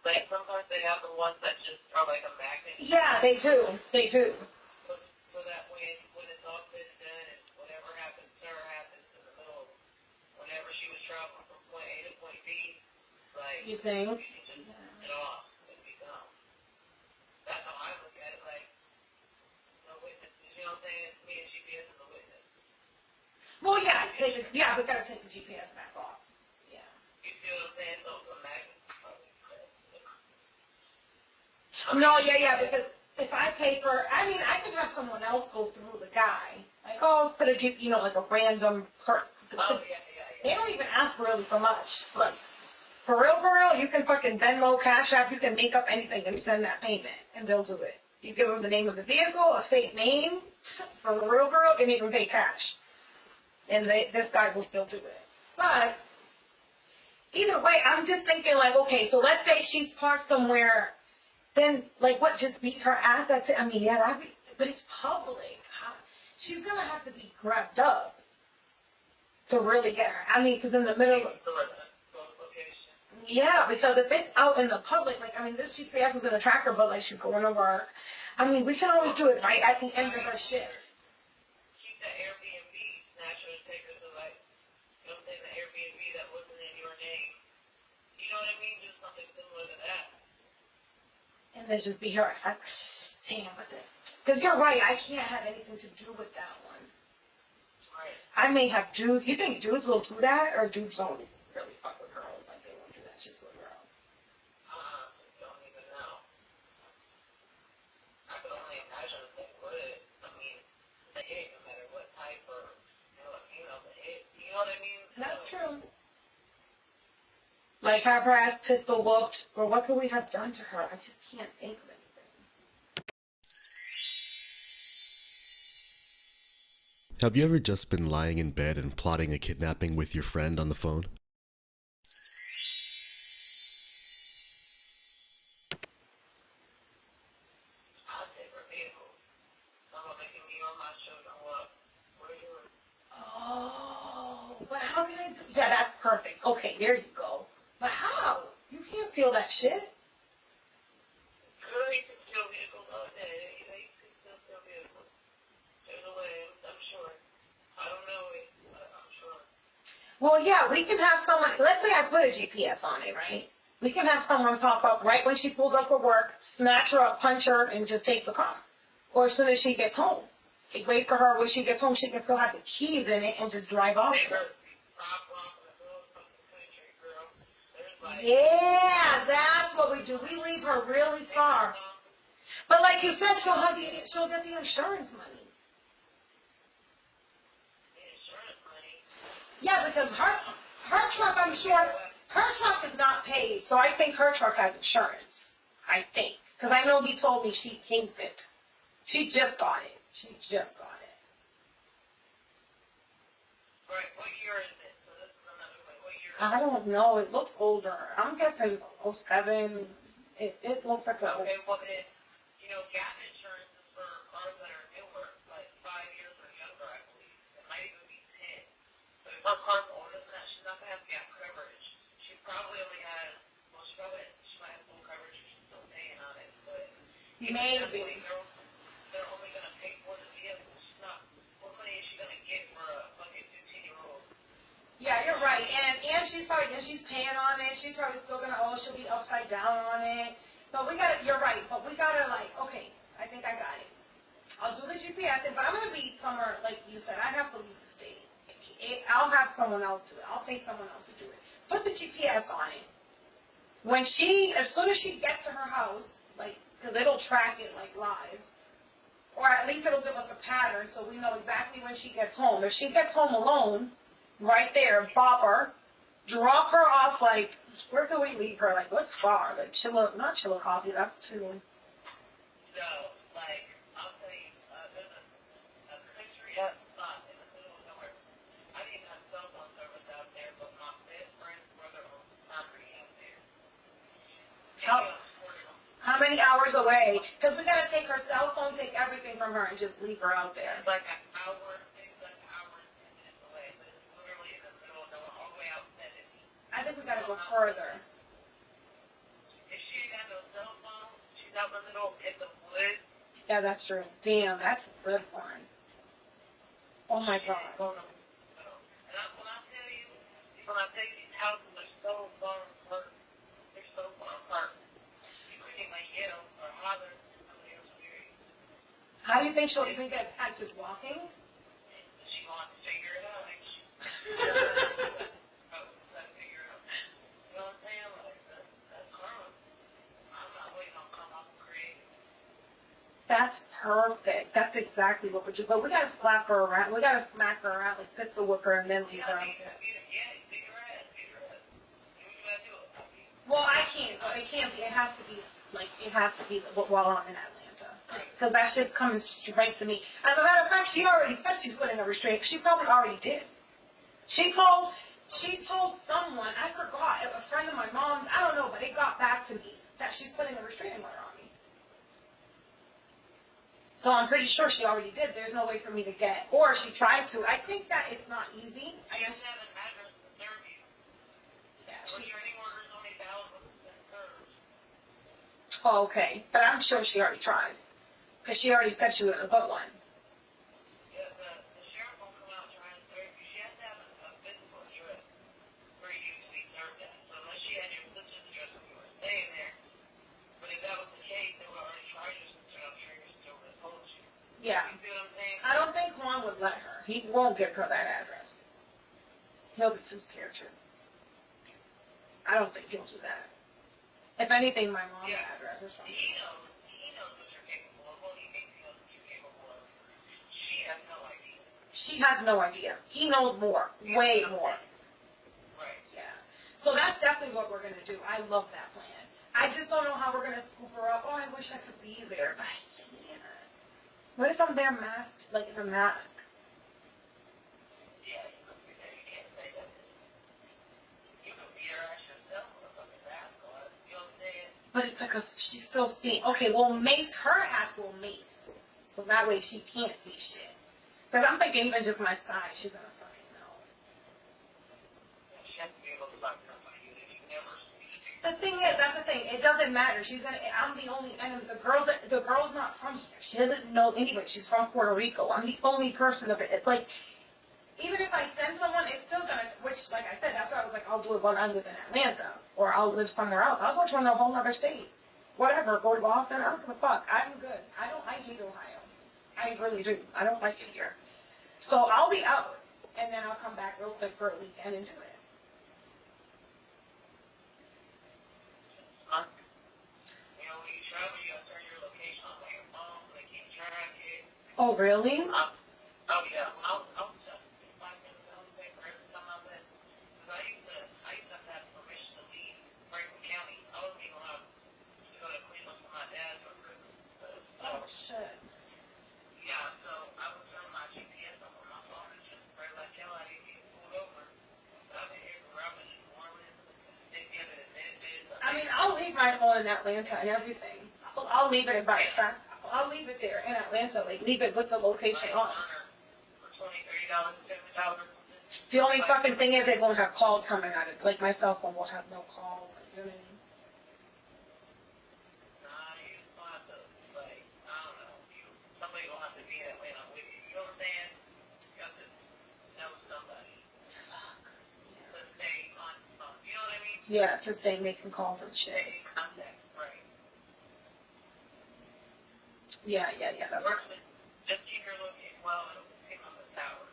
Speaker 6: Like sometimes they have the ones that just are like a magnet.
Speaker 5: Yeah, they do. They do.
Speaker 6: So that when it's all said and done, and whatever happens to her happens in the middle. Whenever she was traveling from point A to point B, like
Speaker 5: You think?
Speaker 6: she can just get off and be gone. That's how I look at it. Like no witnesses. You know what I'm saying? It's me and GPS is a witness.
Speaker 5: Well, yeah, we gotta take the GPS back off. Yeah.
Speaker 6: You see what I'm saying? So the magnet.
Speaker 5: No, yeah, because if I pay for, I mean, I can have someone else go through the guy. Like, oh, put a Jeep, like a random
Speaker 6: Oh, yeah.
Speaker 5: They don't even ask really for much. But for real, you can fucking Venmo, Cash App, you can make up anything and send that payment, and they'll do it. You give them the name of the vehicle, a fake name, for real, and even pay cash. And this guy will still do it. But either way, I'm just thinking like, okay, so let's say she's parked somewhere. Then, like, what, just beat her ass? That's it? I mean, yeah, that'd be, but it's public. She's going to have to be grabbed up to really get her. I mean, because in the middle of... Yeah, because if it's out in the public, like, I mean, this GPS is in a tracker, but, like, she's going over our... I mean, we can always do it, right, at the end of her shift.
Speaker 6: Keep the Airbnb, snatch her and take her to, like, you know what I'm saying, the Airbnb that wasn't in your name. You know what I mean? Do something similar to that.
Speaker 5: And then just be her. Damn with it. Because you're right, I can't have anything to do with that one.
Speaker 6: Right.
Speaker 5: I may have dudes. You think dudes will do that, or dudes don't really fuck with girls like they won't do that shit to a girl?
Speaker 6: Don't even know. I could only imagine if they would. I mean, they hit no matter what type or, they hit. You know what I mean?
Speaker 5: That's true. Like have her ass pistol whooped, or what could we have done to her? I just can't think of anything.
Speaker 2: Have you ever just been lying in bed and plotting a kidnapping with your friend on the phone?
Speaker 6: I'll take her vehicle. I'm gonna make me on my show. What are you doing?
Speaker 5: Oh, but how can I do? Yeah, that's perfect. Okay, there you go. But how? You can't steal that shit.
Speaker 6: Girl, you can steal vehicles all day. You can still steal vehicles. There's a way, I'm sure. I don't know it, but I'm sure.
Speaker 5: Well, yeah, we can have someone, let's say I put a GPS on it, right? We can have someone pop up right when she pulls up for work, snatch her up, punch her, and just take the car. Or as soon as she gets home. Wait for her when she gets home, she can still have the keys in it and just drive off. Yeah, that's what we do. We leave her really far. But like you said, she'll get the insurance money. Yeah, because her truck, I'm sure, her truck is not paid, so I think her truck has insurance. I think. Because I know he told me she pays it. She just got it.
Speaker 6: Right, what year is it? So this is another way. What year is it?
Speaker 5: I don't know. It looks older. I'm guessing 07. It looks like a...
Speaker 6: Okay, well then, gap insurance is for cars that are newer, like 5 years or younger, I believe. It might even be 10. So if her car's older than that, she's not going to have gap coverage. She probably only has, she might have full coverage if she's still paying on it, but
Speaker 5: Maybe.
Speaker 6: They're only going to pay for the vehicle. She's not, what money is she going to get for a fucking 15-year-old?
Speaker 5: Yeah, you're right. And she's paying on it. She's probably still gonna she'll be upside down on it. But you're right. But we gotta okay, I think I got it. I'll do the GPS thing, but I'm gonna be somewhere, like you said, I have to leave the state. I'll have someone else do it. I'll pay someone else to do it. Put the GPS on it. As soon as she gets to her house, like, because it'll track it, like, live. Or at least it'll give us a pattern so we know exactly when she gets home. If she gets home alone, right there, bop her, drop her off, like, where can we leave her? Like, what's far? Like, not Chillicothe, that's too...
Speaker 6: So, like, I'll tell you, there's a country spot in the middle of nowhere. I didn't have cell phone service out there, but my best friend's brother owns property out there.
Speaker 5: How many hours away? Because we gotta take her cell phone, take everything from her, and just leave her out there.
Speaker 6: It's like an hour, it's like an hour and 10 minutes away, but it's literally in the middle of nowhere, all the way out 70.
Speaker 5: I think we gotta go further.
Speaker 6: If she ain't got no cell phone, she's out in the middle in the woods.
Speaker 5: Yeah, that's true. Damn, that's a good one. Oh my God.
Speaker 6: And when I tell you, these houses are so far apart, they're so far apart. You couldn't even yell or holler.
Speaker 5: How do you think she'll even get back? Just walking?
Speaker 6: She wants to figure it out. Figure it out. You know what I'm saying? Like, that's karma. I'm not waiting on karma. I'm creative.
Speaker 5: That's perfect. That's exactly what we're doing. But we gotta slap her around. We gotta smack her around, like pistol whip her, and then leave her out there. Well, I can't. But it can't be. It has to be. Like, it has to be while I'm in Atlanta. Because that shit comes straight to me. As a matter of fact, she already said she's putting a restraint. She probably already did. She told someone, I forgot, a friend of my mom's, I don't know, but it got back to me that she's putting a restraining order on me. So I'm pretty sure she already did. There's no way for me to get, or she tried to. I think that it's not easy.
Speaker 6: I guess have an address to serve you.
Speaker 5: Yeah,
Speaker 6: Restraining orders only valid when it's been served.
Speaker 5: Oh, okay. But I'm sure she already tried. Because she already said she was going to put one.
Speaker 6: Yeah, the sheriff won't come out and try and serve you. She has to have a physical address for you to be served at. So unless she had your sister's address when you were staying there, but if that was the case, they would already charge you, so I'm sure you're still going to hold you.
Speaker 5: Yeah.
Speaker 6: You see what I'm saying?
Speaker 5: I don't think Juan would let her. He won't give her that address. He'll be too scared to. I don't think he'll do that. If anything, my mom's address is from
Speaker 6: He knows what you're capable of. Well, he thinks he knows what you're capable of. She has no idea.
Speaker 5: She has no idea. He knows more. Way more.
Speaker 6: Right.
Speaker 5: Yeah. So that's definitely what we're going to do. I love that plan. I just don't know how we're going to scoop her up. Oh, I wish I could be there, but I can't. What if I'm there masked, like in a mask?
Speaker 6: Yeah, you could be there. You can't say that. You could be there as yourself with a fucking mask on. You know what I'm saying?
Speaker 5: But it's like she's still seeing. Okay, well, mace her ass will mace. So that way she can't see shit. Because I'm thinking even just my size, she's going to fucking know.
Speaker 6: She has to be able to lock somebody that you never see.
Speaker 5: The thing is, that's the thing. It doesn't matter. I'm the only, and the girl's not from here. She doesn't know anybody. She's from Puerto Rico. I'm the only person of it. It's like, even if I send someone, it's still gonna, which, like I said, that's why I was like, I'll do it when I live in Atlanta, or I'll live somewhere else. I'll go to a whole other state. Whatever, go to Boston, I don't give a fuck. I'm good. I hate Ohio. I really do. I don't like it here. So I'll be out, and then I'll come back real quick for a weekend and do it.
Speaker 6: You know, when you travel, you gotta turn your location on your phone so they can't track it.
Speaker 5: Oh, really?
Speaker 6: Oh, yeah. I'll just 5 minutes on the paper every time I went. Because I used to have to have permission to leave Franklin County. I wasn't even allowed to go to Cleveland for my dad for Christmas.
Speaker 5: Oh, shit.
Speaker 6: Yeah, so I would turn my GPS up on my phone and just pray like hell I didn't get pulled over. I've been here for Robin and Warren.
Speaker 5: I mean, I'll leave my phone in Atlanta and everything. I'll leave it by track. I'll leave it there in Atlanta. Like, leave it with the location on.
Speaker 6: For $20, $30, $70.
Speaker 5: The only fucking thing is they won't have calls coming out of it. Like, my cell phone will have no calls. Like, you know what I mean?
Speaker 6: Nah, you just gonna have to, like, I don't know. Somebody gonna have to be in Atlanta with you. You know what I'm saying? You have to know somebody.
Speaker 5: Fuck.
Speaker 6: To stay on, you know what I mean?
Speaker 5: Yeah, to stay making calls and shit.
Speaker 6: Stay in contact, right.
Speaker 5: Yeah, that's right.
Speaker 6: Just keep your location. Well, it'll pick up the tower.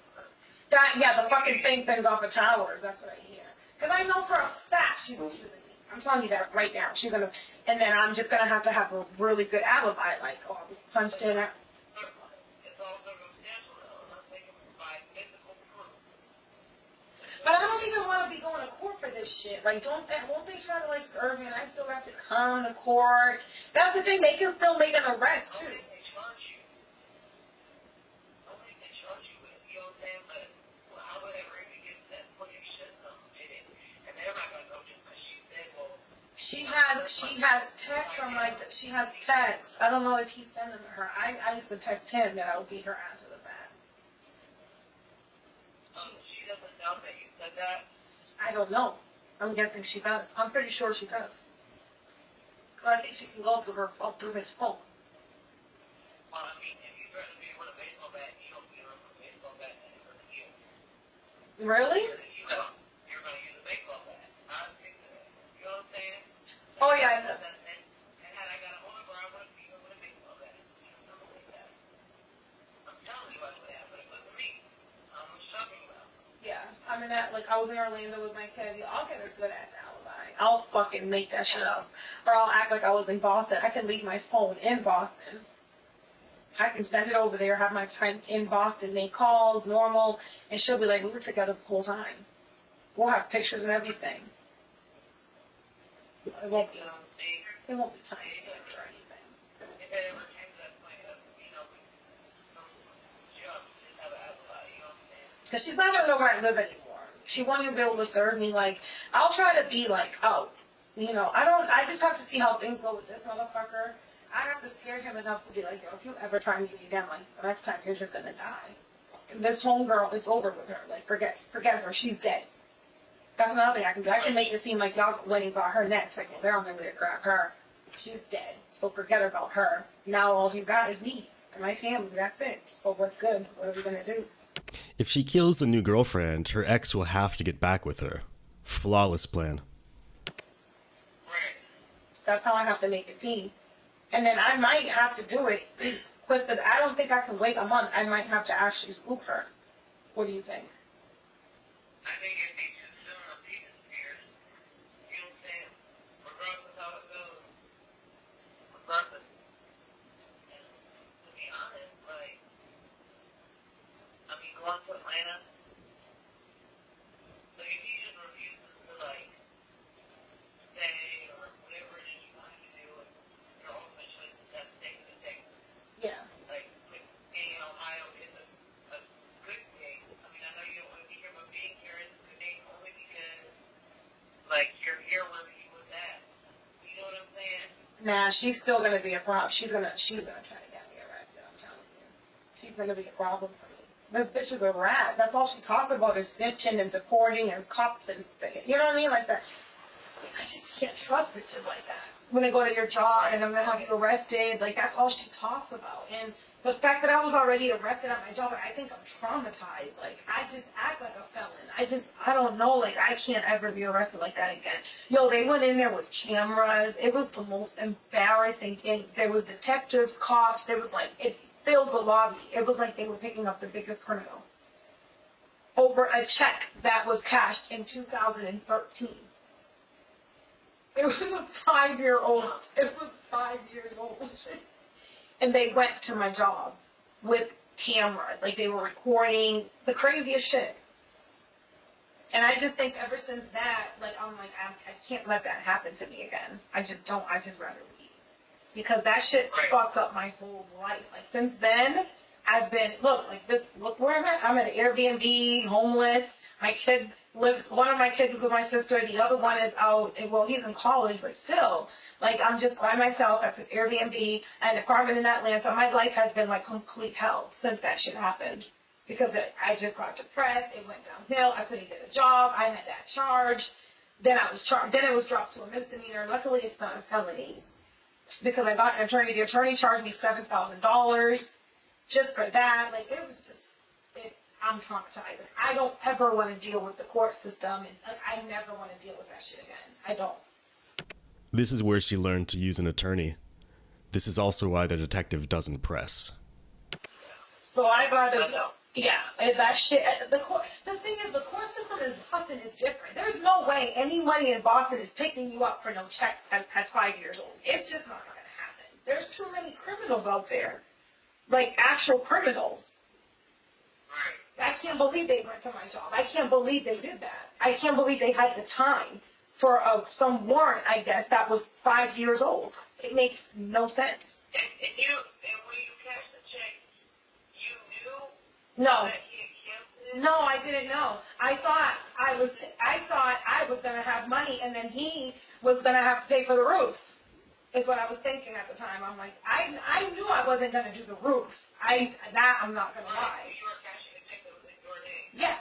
Speaker 5: That, yeah, the fucking thing pings off the towers. That's what I hear. Because I know for a fact she's accusing me. I'm telling you that right now. She's gonna, and then I'm just gonna have a really good alibi, like, oh, I was punched in.
Speaker 6: It's all circumstantial, though. Unless they can provide physical proof.
Speaker 5: But I don't even want to be going to court for this shit. Like, won't they try to, like, serve me and I still have to come to court? That's the thing, they can still make an arrest, too.
Speaker 6: They charge you. Nobody can charge you with, you know what I'm saying? But how would ever even get that footage shit did it? And they're not gonna know just because she said, well.
Speaker 5: She has text from, like, she has text. I don't know if he's sending her. I used to text him that I would beat her ass with a bat.
Speaker 6: She doesn't know that you said that.
Speaker 5: I don't know. I'm guessing she does. I'm pretty sure she does. I think she can go through his phone.
Speaker 6: Well, I mean, if you threaten me with a baseball bat, you don't beat her with a baseball bat and it's hurt you.
Speaker 5: Really?
Speaker 6: You know, you're gonna use a baseball bat. I think that. You know what I'm saying?
Speaker 5: Oh yeah, I know.
Speaker 6: And had I got a hold of her, I would have beat her with a baseball bat. Something like that. I'm telling you what would happen. It wasn't me. I'm talking about.
Speaker 5: Yeah, I mean that. Like I was in Orlando with my kids. I'll get a good ass alibi. I'll fucking make that shit up, or I'll act like I was in Boston. I can leave my phone in Boston. I can send it over there. Have my friend in Boston make calls, normal, and she'll be like, "We were together the whole time." We'll have pictures and everything. It won't be. It won't be time stamped or anything.
Speaker 6: If it ever came to that point of, you know, just have an alibi, you know what I'm saying?
Speaker 5: Because she's not gonna know where I live anymore. She won't even be able to serve me. Like, I'll try to be like, oh, you know, I just have to see how things go with this motherfucker. I have to scare him enough to be like, yo, if you ever try me again, like, the next time you're just gonna die. This homegirl is over with her. Like, forget her. She's dead. That's another thing I can do. I can make it seem like y'all waiting for her next. Like, well, they're on their way to grab her. She's dead. So forget about her. Now all you got is me and my family. That's it. So what's good? What are we gonna do?
Speaker 2: If she kills the new girlfriend, her ex will have to get back with her. Flawless plan.
Speaker 6: Right.
Speaker 5: That's how I have to make it seem. And then I might have to do it quick, but I don't think I can wait a month. I might have to actually scoop her. What do you think?
Speaker 6: I think it'd be too soon on people's fears. You know what I'm saying? Regardless of how it goes. Regardless. And to be honest, like, I mean, going to Atlanta, like, if he just refuses to, like, stay or whatever it is you want to do, and your ultimate choice is that state to Texas.
Speaker 5: Yeah.
Speaker 6: Like, being in Ohio is a good thing. I mean, I know you don't want to be here, but being here is a good thing only because, like, you're here where he was at. You know what I'm saying?
Speaker 5: Nah, she's still gonna be a problem. She's gonna try to get me arrested. I'm telling you, she's gonna be a problem for me. This bitch is a rat. That's all she talks about is snitching and deporting and cops and you know what I mean, like that. I just can't trust bitches like that. When they go to your job and I'm gonna have you arrested, like that's all she talks about. And the fact that I was already arrested at my job, and I think I'm traumatized. Like I just act like a felon. I don't know. Like I can't ever be arrested like that again. Yo, they went in there with cameras. It was the most embarrassing thing. There was detectives, cops. There was like it filled the lobby. It was like they were picking up the biggest criminal over a check that was cashed in 2013. It was a 5-year-old. It was 5 years old. And they went to my job with camera. Like, they were recording the craziest shit. And I just think ever since that, like, I'm like, I can't let that happen to me again. I just don't. I just rather leave. Because that shit fucked up my whole life. Like, since then, I've been, look where I'm at. I'm at an Airbnb, homeless. My kid lives, one of my kids is with my sister, the other one is out, and well, he's in college, but still, like, I'm just by myself at this Airbnb, an apartment in Atlanta. My life has been, like, complete hell since that shit happened. Because I just got depressed, it went downhill, I couldn't get a job, I had that charge, then it was dropped to a misdemeanor. Luckily, it's not a felony. Because I got an attorney, the attorney charged me $7,000 just for that. Like, it was just, I'm traumatized. Like, I don't ever want to deal with the court system, and like, I never want to deal with that shit again. I don't.
Speaker 2: This is where she learned to use an attorney. This is also why the detective doesn't press.
Speaker 5: So I got Yeah, and that shit. The thing is, the court system in Boston is different. There's no way anybody in Boston is picking you up for no check that's 5 years old. It's just not gonna happen. There's too many criminals out there, like actual criminals. I can't believe they went to my job. I can't believe they did that. I can't believe they had the time for some warrant, I guess, that was 5 years old. It makes no sense.
Speaker 6: And when you cashed the check, you knew
Speaker 5: No.
Speaker 6: that he had killed him?
Speaker 5: No, I didn't know. I thought I was gonna have money, and then he was gonna have to pay for the roof. Is what I was thinking at the time. I'm like, I knew I wasn't gonna do the roof. I'm not gonna lie.
Speaker 6: You were cashing a check that was in your name.
Speaker 5: Yeah.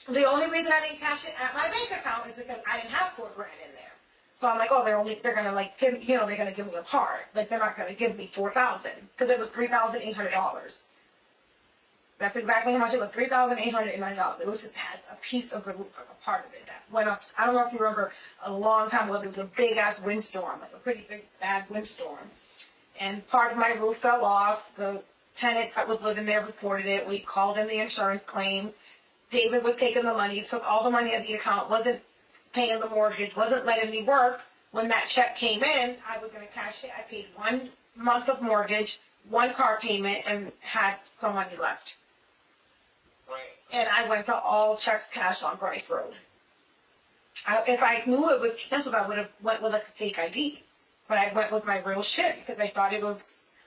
Speaker 5: The only reason I didn't cash it at my bank account is because I didn't have $4 grand in there. So I'm like, oh, they're gonna like give, they're gonna give me a part. Like they're not gonna give me $4,000 because it was $3,800. That's exactly how much it was, $3,890. It was just had a piece of the roof, like a part of it that went up. I don't know if you remember a long time ago, there was a big ass windstorm, like a pretty big bad windstorm. And part of my roof fell off. The tenant that was living there reported it. We called in the insurance claim. David was taking the money, took all the money out of the account, wasn't paying the mortgage, wasn't letting me work. When that check came in, I was going to cash it. I paid 1 month of mortgage, 1 car payment, and had some money left.
Speaker 6: Right.
Speaker 5: And I went to all checks cashed on Bryce Road. If I knew it was canceled, I would have went with a fake ID. But I went with my real shit because I thought it was,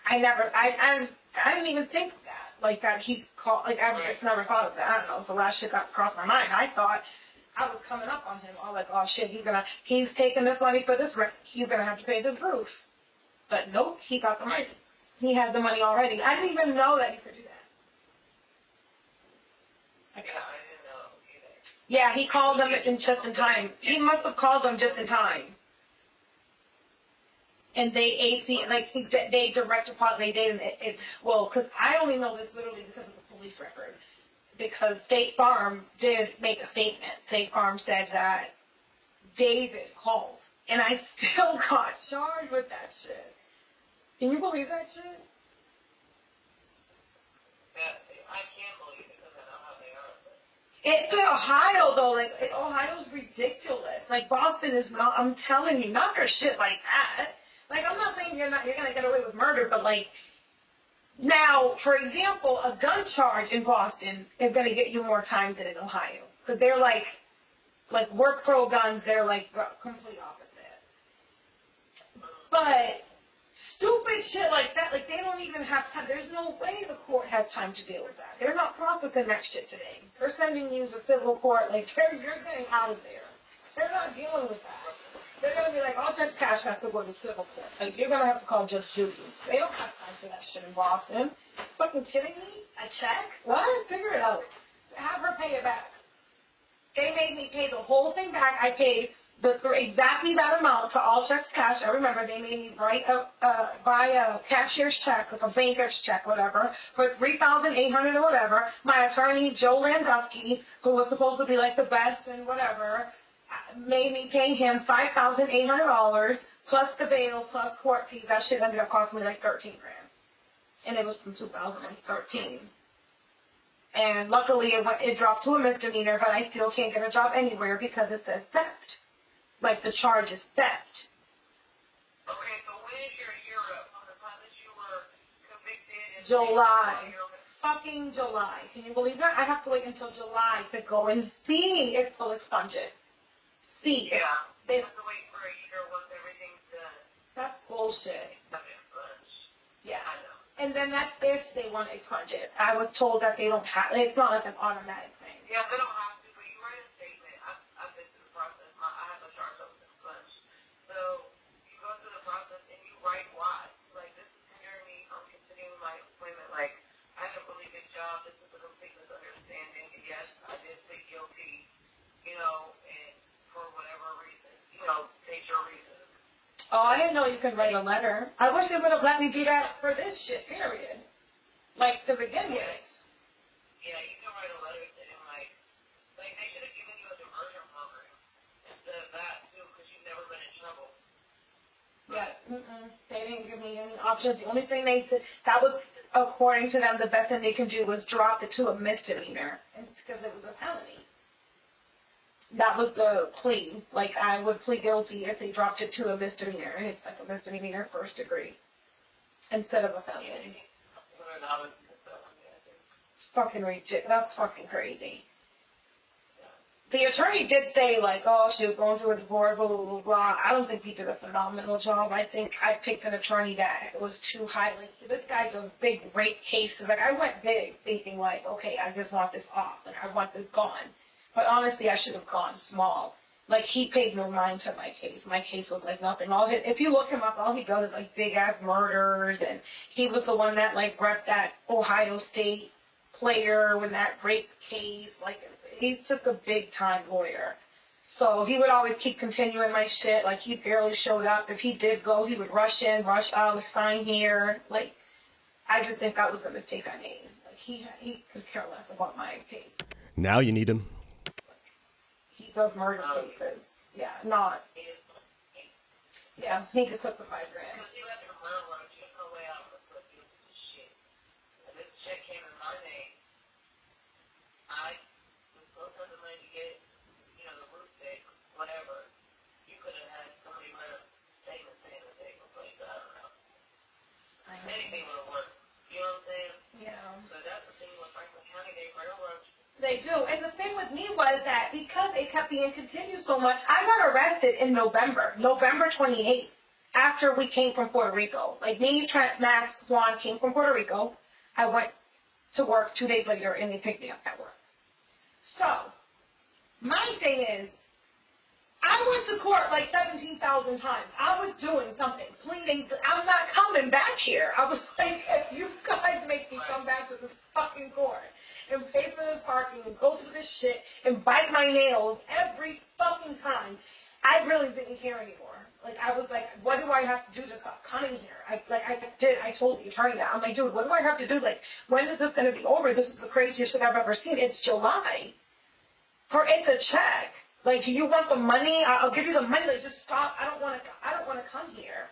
Speaker 5: I didn't even think of that. Like that he called, like I just never thought of that. I don't know, it's the last shit that crossed my mind. I thought I was coming up on him. I was like, oh shit, he's taking this money for this rent. He's gonna have to pay this roof. But nope, he got the money. He had the money already. I didn't even know that he could do that.
Speaker 6: Yeah, I didn't know either.
Speaker 5: Yeah, he called them just in time. He must have called them just in time. And they they direct deposit, they did it, well, because I only know this literally because of the police record. Because State Farm did make a statement. State Farm said that David called. And I still got charged with that shit. Can you believe that shit?
Speaker 6: I can't believe it because I know how they are.
Speaker 5: It's in Ohio, though. Like, Ohio's ridiculous. Like, Boston is not, I'm telling you, not for shit like that. Like, I'm not saying you're gonna get away with murder, but like, now, for example, a gun charge in Boston is gonna get you more time than in Ohio. Because they're like work pro guns, they're like the complete opposite. But stupid shit like that, like they don't even have time. There's no way the court has time to deal with that. They're not processing that shit today. They're sending you to civil court, like you're getting out of there. They're not dealing with that. They're gonna be like, all checks cash has to go to civil court. Like you're gonna have to call Judge Judy. They don't have time for that shit in Boston. Fucking kidding me? A check? What? Figure it out. Have her pay it back. They made me pay the whole thing back. I paid exactly that amount to all checks cash. I remember they made me buy a cashier's check, like a banker's check, whatever, for $3,800 or whatever. My attorney, Joe Landowski, who was supposed to be like the best and whatever, made me pay him $5,800 plus the bail plus court fees. That shit ended up costing me like $13,000, and it was from 2013. And luckily it dropped to a misdemeanor, but I still can't get a job anywhere because it says theft. Like the charge is theft.
Speaker 6: Okay, so when is your year up from the time that you were convicted?
Speaker 5: July. Fucking July. Can you believe that? I have to wait until July to go and see if they'll expunge it. See.
Speaker 6: Yeah. They have to wait for a year once everything's done.
Speaker 5: That's bullshit. Yeah.
Speaker 6: I know.
Speaker 5: And then that's if they want to expunge it. I was told that they don't have, it's not like an automatic thing.
Speaker 6: Yeah, they don't have to, but you write a statement. I've been through the process. I have a charge that was expunged. So you go through the process and you write why. Like, this is hindering me from continuing my employment. Like, I have a really good job. This is a complete misunderstanding. Yes, I did plead guilty, and for whatever reason, state your reasons.
Speaker 5: Oh, I didn't know you could write a letter. I wish they would have let me do that for this shit, period. Like, to begin with.
Speaker 6: Yeah, you can write a letter to them, like they should have given you a diversion program instead of that, too, because you've never been in trouble.
Speaker 5: Yeah, they didn't give me any options. The only thing they did, that was according to them, the best thing they can do was drop it to a misdemeanor, and because it was a felony. That was the plea. Like, I would plead guilty if they dropped it to a misdemeanor, and it's like a misdemeanor first degree instead of a felony. It's fucking ridiculous. That's fucking crazy. The attorney did say, like, oh, she was going through a divorce, blah, blah, blah, blah. I don't think he did a phenomenal job. I think I picked an attorney that was too high. Like, this guy does big rape cases. Like, I went big thinking, like, okay, I just want this off. Like, I want this gone. But honestly, I should have gone small. Like, he paid no mind to my case. My case was like nothing. If you look him up, all he does is like big ass murders, and he was the one that like repped that Ohio State player with that rape case. Like, he's just a big time lawyer. So he would always keep continuing my shit. Like, he barely showed up. If he did go, he would rush in, rush out, sign here. Like, I just think that was the mistake I made. Like, he could care less about my case.
Speaker 2: Now you need him.
Speaker 5: He does murder cases. Yeah, not. Yeah, he just took the $5,000.
Speaker 6: You left your railroad, you have no way out of the shit. And this check came in my name. I was supposed to have the money to get, the roof fixed, whatever. You could have had somebody write a statement saying that they were putting that around. Anything would have worked. You know what I'm saying?
Speaker 5: Yeah.
Speaker 6: So that's the thing with Franklin County, they railroad.
Speaker 5: They do. And the thing with me was that because it kept being continued so much, I got arrested in November 28th, after we came from Puerto Rico. Like, me, Trent, Max, Juan came from Puerto Rico. I went to work 2 days later, and they picked me up at work. So, my thing is, I went to court like 17,000 times. I was doing something, pleading. I'm not coming back here. I was like, if you guys make me come back to this fucking court and pay for this parking and go through this shit and bite my nails every fucking time, I really didn't care anymore. Like, I was like, what do I have to do to stop coming here? I told the attorney that. I'm like, dude, what do I have to do? Like, when is this going to be over? This is the craziest shit I've ever seen. It's July. It's a check. Like, do you want the money? I'll give you the money. Like, just stop. I don't want to come here.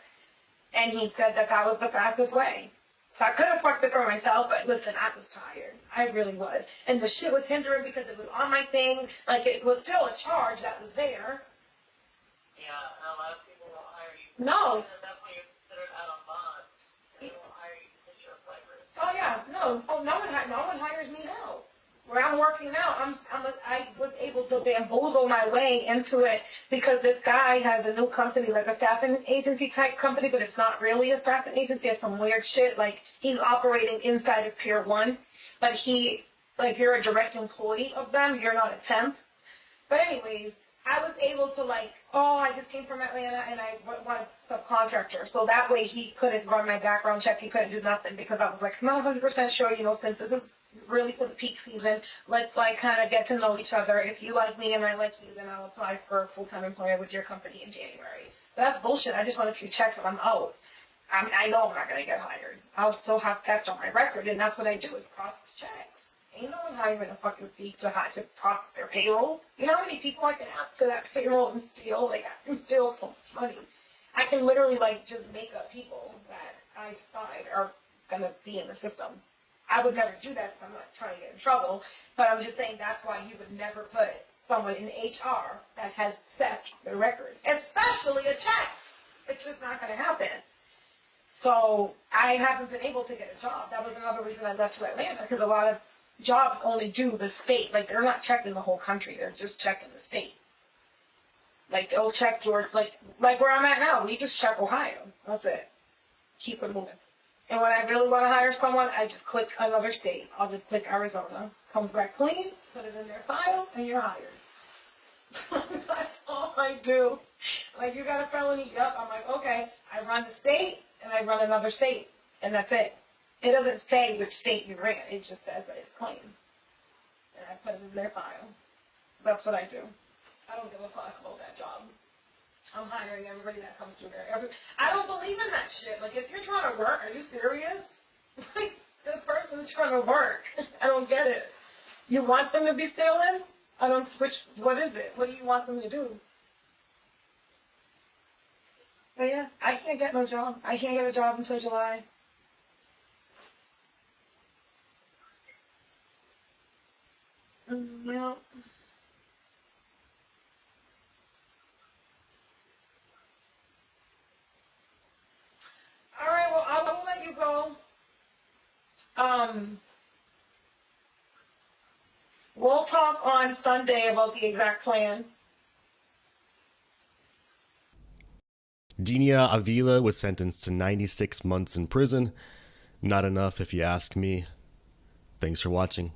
Speaker 5: And he said that was the fastest way. So I could have fucked it for myself, but listen, I was tired. I really was. And the shit was hindering because it was on my thing. Like, it was still a charge that was there.
Speaker 6: Yeah, and a lot of people won't hire you.
Speaker 5: No.
Speaker 6: That's when you're considered out on bond. They won't hire you because you're a flagrant.
Speaker 5: Oh, yeah. No. Oh, no one hires me now. Where I'm working now, I was able to bamboozle my way into it because this guy has a new company, like a staffing agency type company, but it's not really a staffing agency. It's some weird shit. Like, he's operating inside of Pier 1, but you're a direct employee of them. You're not a temp. But anyways, I was able to I just came from Atlanta and I wanted a subcontractor. So that way he couldn't run my background check. He couldn't do nothing because I was like, I'm not 100% sure, since this is really for the peak season, let's kind of get to know each other. If you like me and I like you, then I'll apply for a full-time employer with your company in January. But that's bullshit. I just want a few checks and I'm out. I know I'm not going to get hired. I'll still have theft on my record, and that's what I do is process checks. Ain't no one hiring a fucking thief to process their payroll. You know how many people I can have to that payroll and steal? Like, I can steal so much money. I can literally, just make up people that I decide are going to be in the system. I would never do that if I'm not trying to get in trouble, but I'm just saying that's why you would never put someone in HR that has theft on their record, especially a check. It's just not going to happen. So I haven't been able to get a job. That was another reason I left to Atlanta, because a lot of jobs only do the state. Like, they're not checking the whole country. They're just checking the state. Like, they'll check Georgia. Like where I'm at now, we just check Ohio. That's it. Keep it moving. And when I really want to hire someone, I just click another state. I'll just click Arizona. Comes back clean, put it in their file, and you're hired. That's all I do. Like, you got a felony? Yep. I'm like, okay. I run the state, and I run another state, and that's it. It doesn't say which state you ran. It just says that it's clean. And I put it in their file. That's what I do. I don't give a fuck about that job. I'm hiring everybody that comes through there. I don't believe in that shit. Like, if you're trying to work, are you serious? Like, this person's trying to work. I don't get it. You want them to be stealing? What is it? What do you want them to do? But yeah, I can't get no job. I can't get a job until July. Yeah. All right, well, I will let you go. Um, we'll talk on Sunday about the exact plan.
Speaker 2: Denia Avila was sentenced to 96 months in prison. Not enough if you ask me. Thanks for watching.